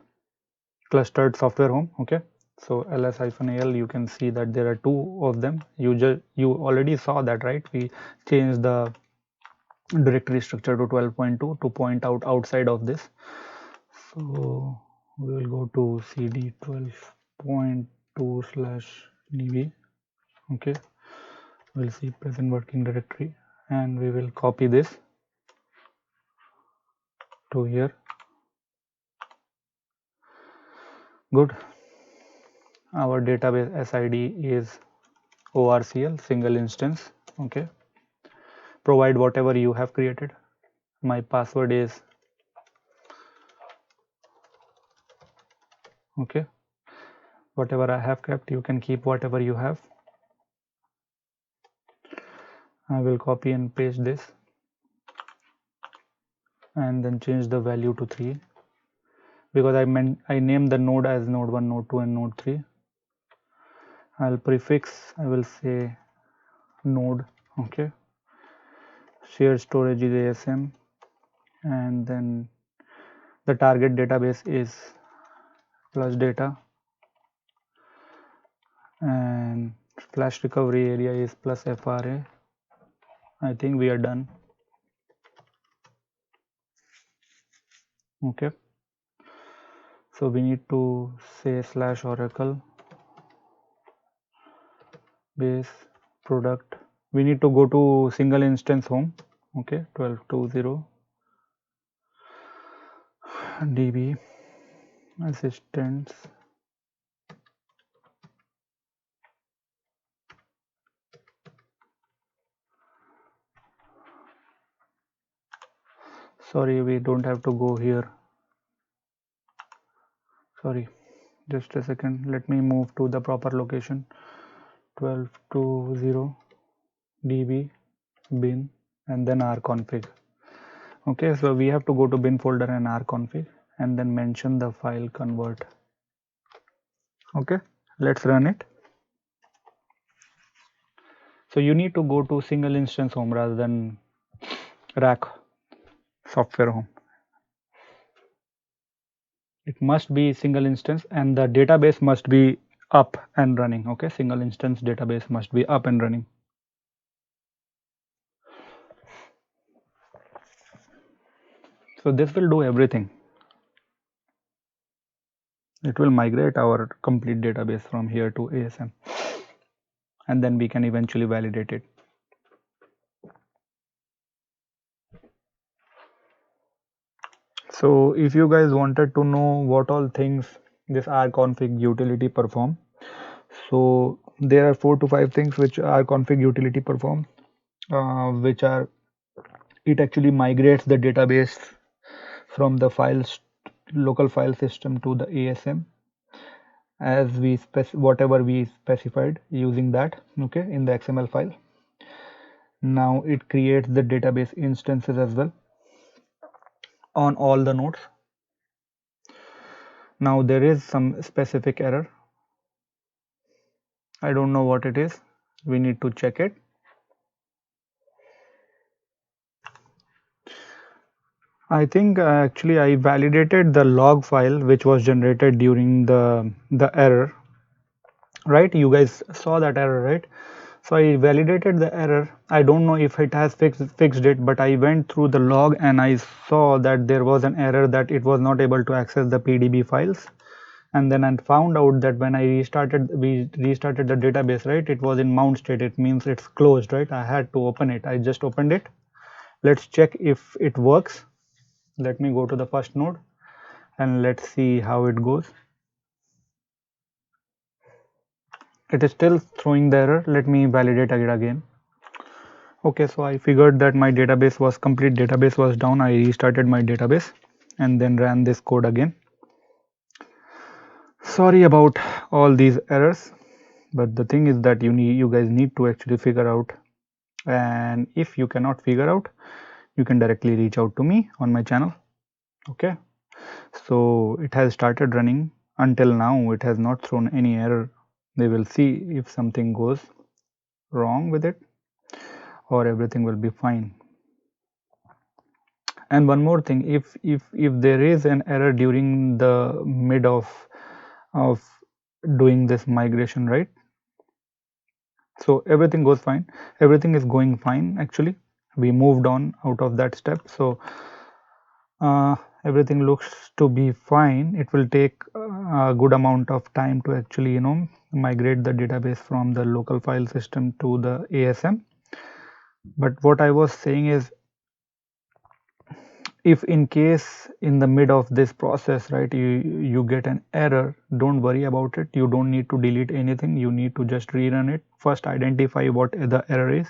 clustered software home, okay. So ls-al, you can see that there are 2 of them. You already saw that, right? We changed the directory structure to 12.2 to point out outside of this. So we will go to cd 12.2/db, okay. We'll see present working directory, and we will copy this to here. Good. Our database SID is ORCL, single instance, okay. Provide whatever you have created. My password is, okay, whatever I have kept, you can keep whatever you have. I will copy and paste this and then change the value to 3 because I named the node as node 1, node 2, and node 3. I'll prefix, I will say node, okay. Shared storage is ASM, and then the target database is plus data, and flash recovery area is plus FRA. I think we are done, okay. So we need to say /oracle base product. We need to go to single instance home, okay, 12.20 db assistants. Sorry, we don't have to go here. Sorry, just a second. Let me move to the proper location. 12.20 db bin and then rconfig. Okay, so we have to go to bin folder and rconfig and then mention the file convert. Okay, let's run it. So you need to go to single instance home rather than rack software home. It must be single instance and the database must be up and running. Okay, single instance database must be up and running. So this will do everything. It will migrate our complete database from here to ASM, and then we can eventually validate it. So if you guys wanted to know what all things this rconfig utility perform, so there are 4 to 5 things which rconfig utility perform, which are, it actually migrates the database from the files local file system to the ASM as we whatever we specified using that, okay, in the XML file. Now it creates the database instances as well on all the nodes. Now there is some specific error. I don't know what it is. We need to check it. I think actually I validated the log file which was generated during the error, right? You guys saw that error, right? So I validated the error. I don't know if it has fixed it, but I went through the log and I saw that there was an error that it was not able to access the PDB files. And then I found out that when we restarted the database, right, it was in mount state. It means it's closed, right? I had to open it. I just opened it. Let's check if it works. Let me go to the first node and let's see how it goes. It is still throwing the error. Let me validate it again. Okay, so I figured that my database was complete, database was down. I restarted my database and then ran this code again. Sorry about all these errors, but the thing is that you guys need to actually figure out, and if you cannot figure out, you can directly reach out to me on my channel. Okay, so it has started running. Until now it has not thrown any error. We will see if something goes wrong with it or everything will be fine. And one more thing, if there is an error during the mid of doing this migration, right, so everything goes fine, everything is going fine. Actually we moved on out of that step, so everything looks to be fine. It will take a good amount of time to actually migrate the database from the local file system to the ASM. But what I was saying is, if in case in the mid of this process, right, you get an error, don't worry about it. You don't need to delete anything. You need to just rerun it. First identify what the error is.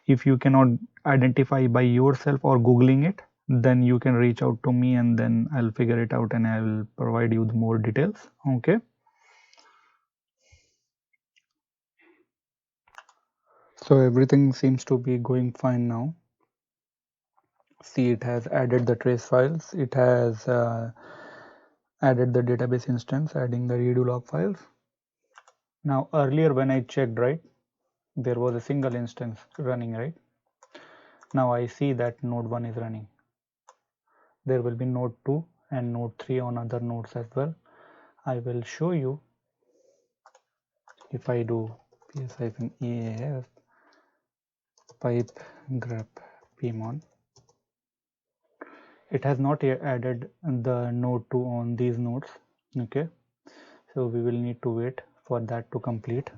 If you cannot identify by yourself or googling it, then you can reach out to me and then I'll figure it out and I will provide you more details. Okay, so everything seems to be going fine now. See, it has added the trace files, it has added the database instance, adding the redo log files. Now earlier when I checked, right, there was a single instance running, right? Now I see that node 1 is running. There will be node 2 and node 3 on other nodes as well. I will show you. If I do ps-eaf pipe grep pmon, it has not yet added the node 2 on these nodes. Okay, so we will need to wait for that to complete.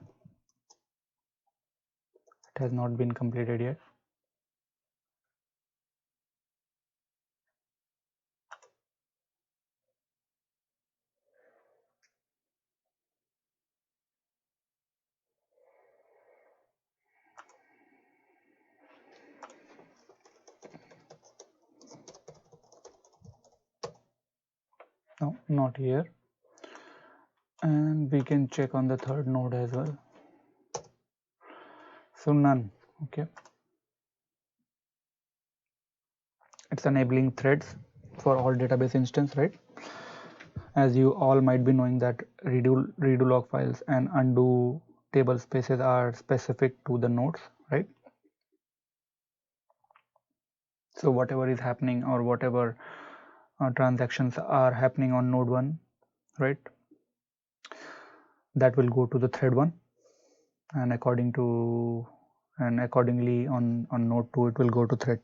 It has not been completed yet. No, not here. And we can check on the third node as well. So none. Okay, it's enabling threads for all database instance, right? As you all might be knowing that redo log files and undo table spaces are specific to the nodes, right? So whatever is happening or whatever transactions are happening on node 1, right, that will go to the thread 1, and accordingly on node 2 it will go to thread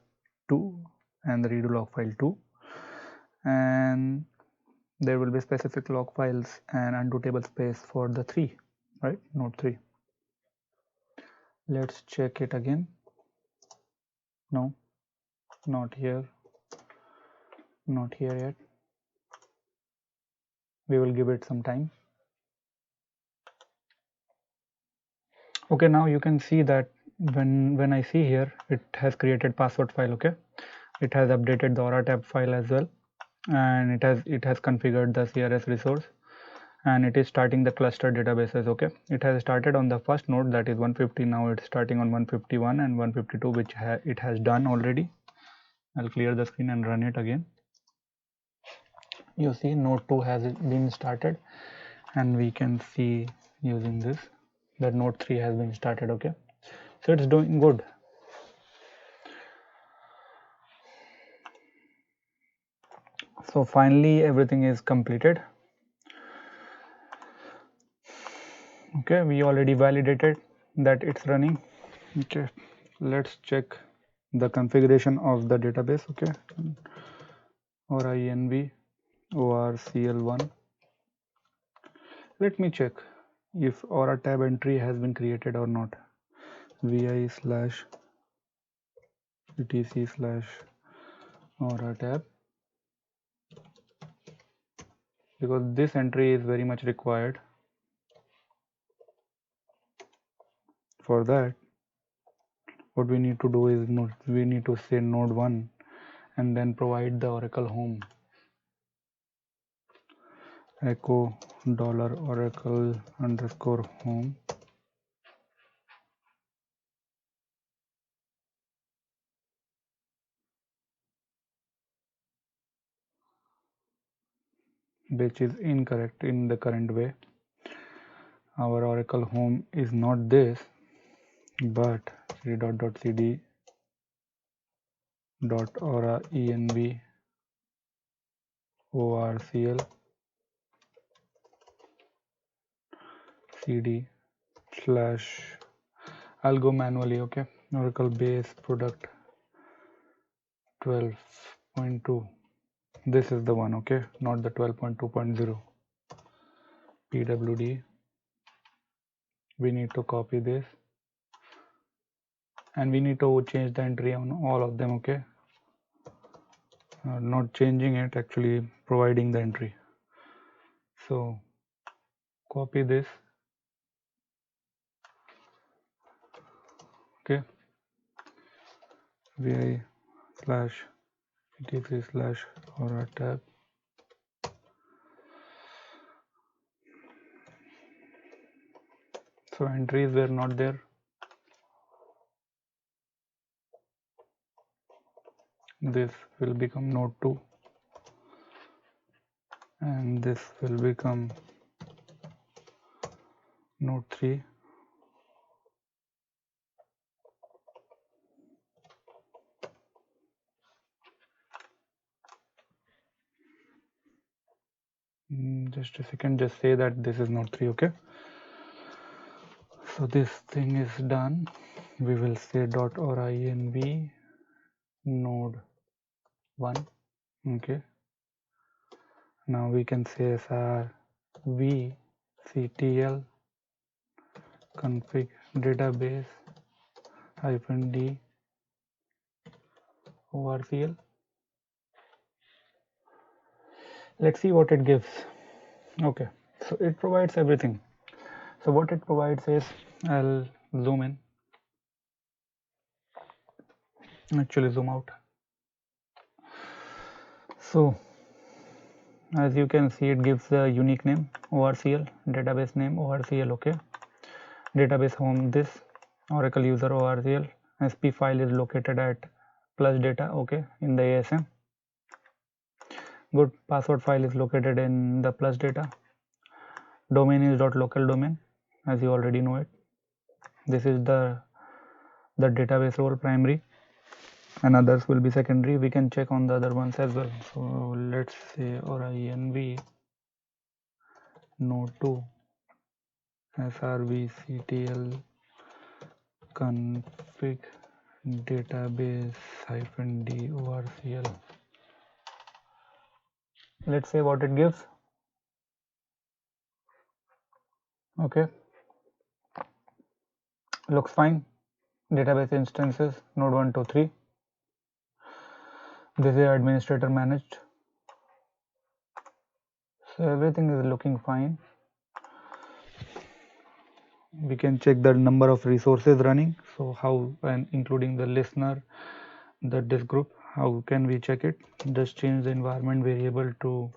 2 and the redo log file 2. and there will be specific log files and undo table space for the 3, right? Node 3. Let's check it again. No, not here, not here yet. We will give it some time. Okay, now you can see that when I see here, it has created password file. Okay, it has updated the Aura tab file as well, and it has configured the CRS resource, and it is starting the cluster databases. Okay, it has started on the first node, that is 150. Now it's starting on 151 and 152, which it has done already. I'll clear the screen and run it again. You see node 2 has been started, and we can see using this that node 3 has been started. Okay, so it's doing good. So finally everything is completed. Okay, we already validated that it's running. Okay, let's check the configuration of the database. Okay, Aura env orcl1. Let me check if Aura tab entry has been created or not. vi/etc/Aura tab, because this entry is very much required. For that, what we need to do is we need to say node 1 and then provide the Oracle home, echo $oracle_home, which is incorrect in the current way. Our Oracle home is not this, but cd.cd .aura env orcl cd slash, I'll go manually. Okay, Oracle base product 12.2. This is the one. Okay, not the 12.2.0. pwd. We need to copy this, and we need to change the entry on all of them. Okay, not changing it, actually providing the entry. So copy this. Okay, vi/etc/Aura tab. So entries were not there. This will become node 2, and this will become node 3. Just a second, just say that this is node 3. Okay, so this thing is done. We will say .aura env node 1. Okay, now we can say sr vctl config database -d orcl. Let's see what it gives. Okay, so it provides everything. So what it provides is, I'll zoom in, actually zoom out. So as you can see, it gives the unique name orcl, database name orcl. Okay, database home this, Oracle user orcl, sp file is located at plus data. Okay, in the ASM. Good, password file is located in the plus data. Domain is .local domain, as you already know it. This is the database role primary, and others will be secondary. We can check on the other ones as well. So let's say Aura env node 2 srvctl config database -d orcl. let's say what it gives. Okay, looks fine. Database instances node 1 to 3. This is administrator managed, so everything is looking fine. We can check the number of resources running, so how, and including the listener, the disk group. How can we check it? Just change the environment variable to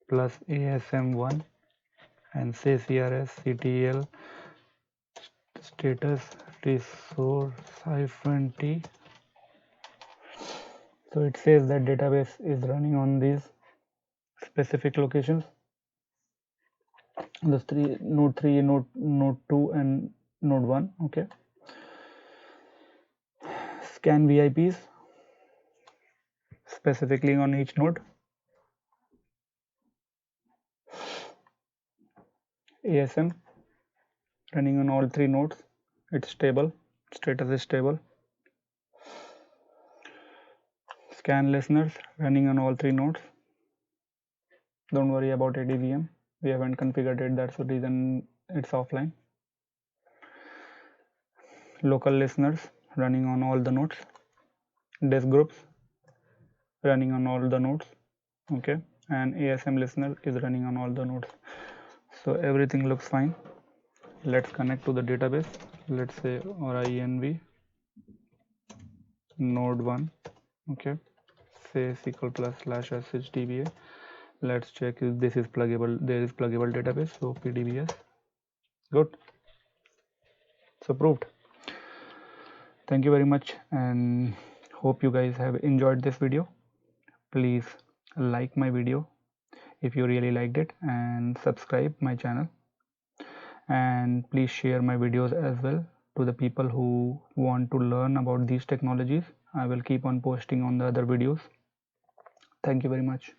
plus asm1 and say crs status resource -t. So it says that database is running on these specific locations, the node 3, node 2 and node 1. Okay, scan VIPs specifically on each node. ASM running on all 3 nodes. It's stable, status is stable. Scan listeners running on all 3 nodes. Don't worry about ADVM, we haven't configured it, that's the reason it's offline. Local listeners running on all the nodes. Disk groups running on all the nodes. Okay, and ASM listener is running on all the nodes. So everything looks fine. Let's connect to the database. Let's say RINV node 1. Okay, say SQL plus /shdba. Let's check if this is pluggable. There is pluggable database, so PDBS. Good. So proved. Thank you very much, and hope you guys have enjoyed this video. Please like my video if you really liked it, and subscribe my channel, and please share my videos as well to the people who want to learn about these technologies. I will keep on posting on the other videos. Thank you very much.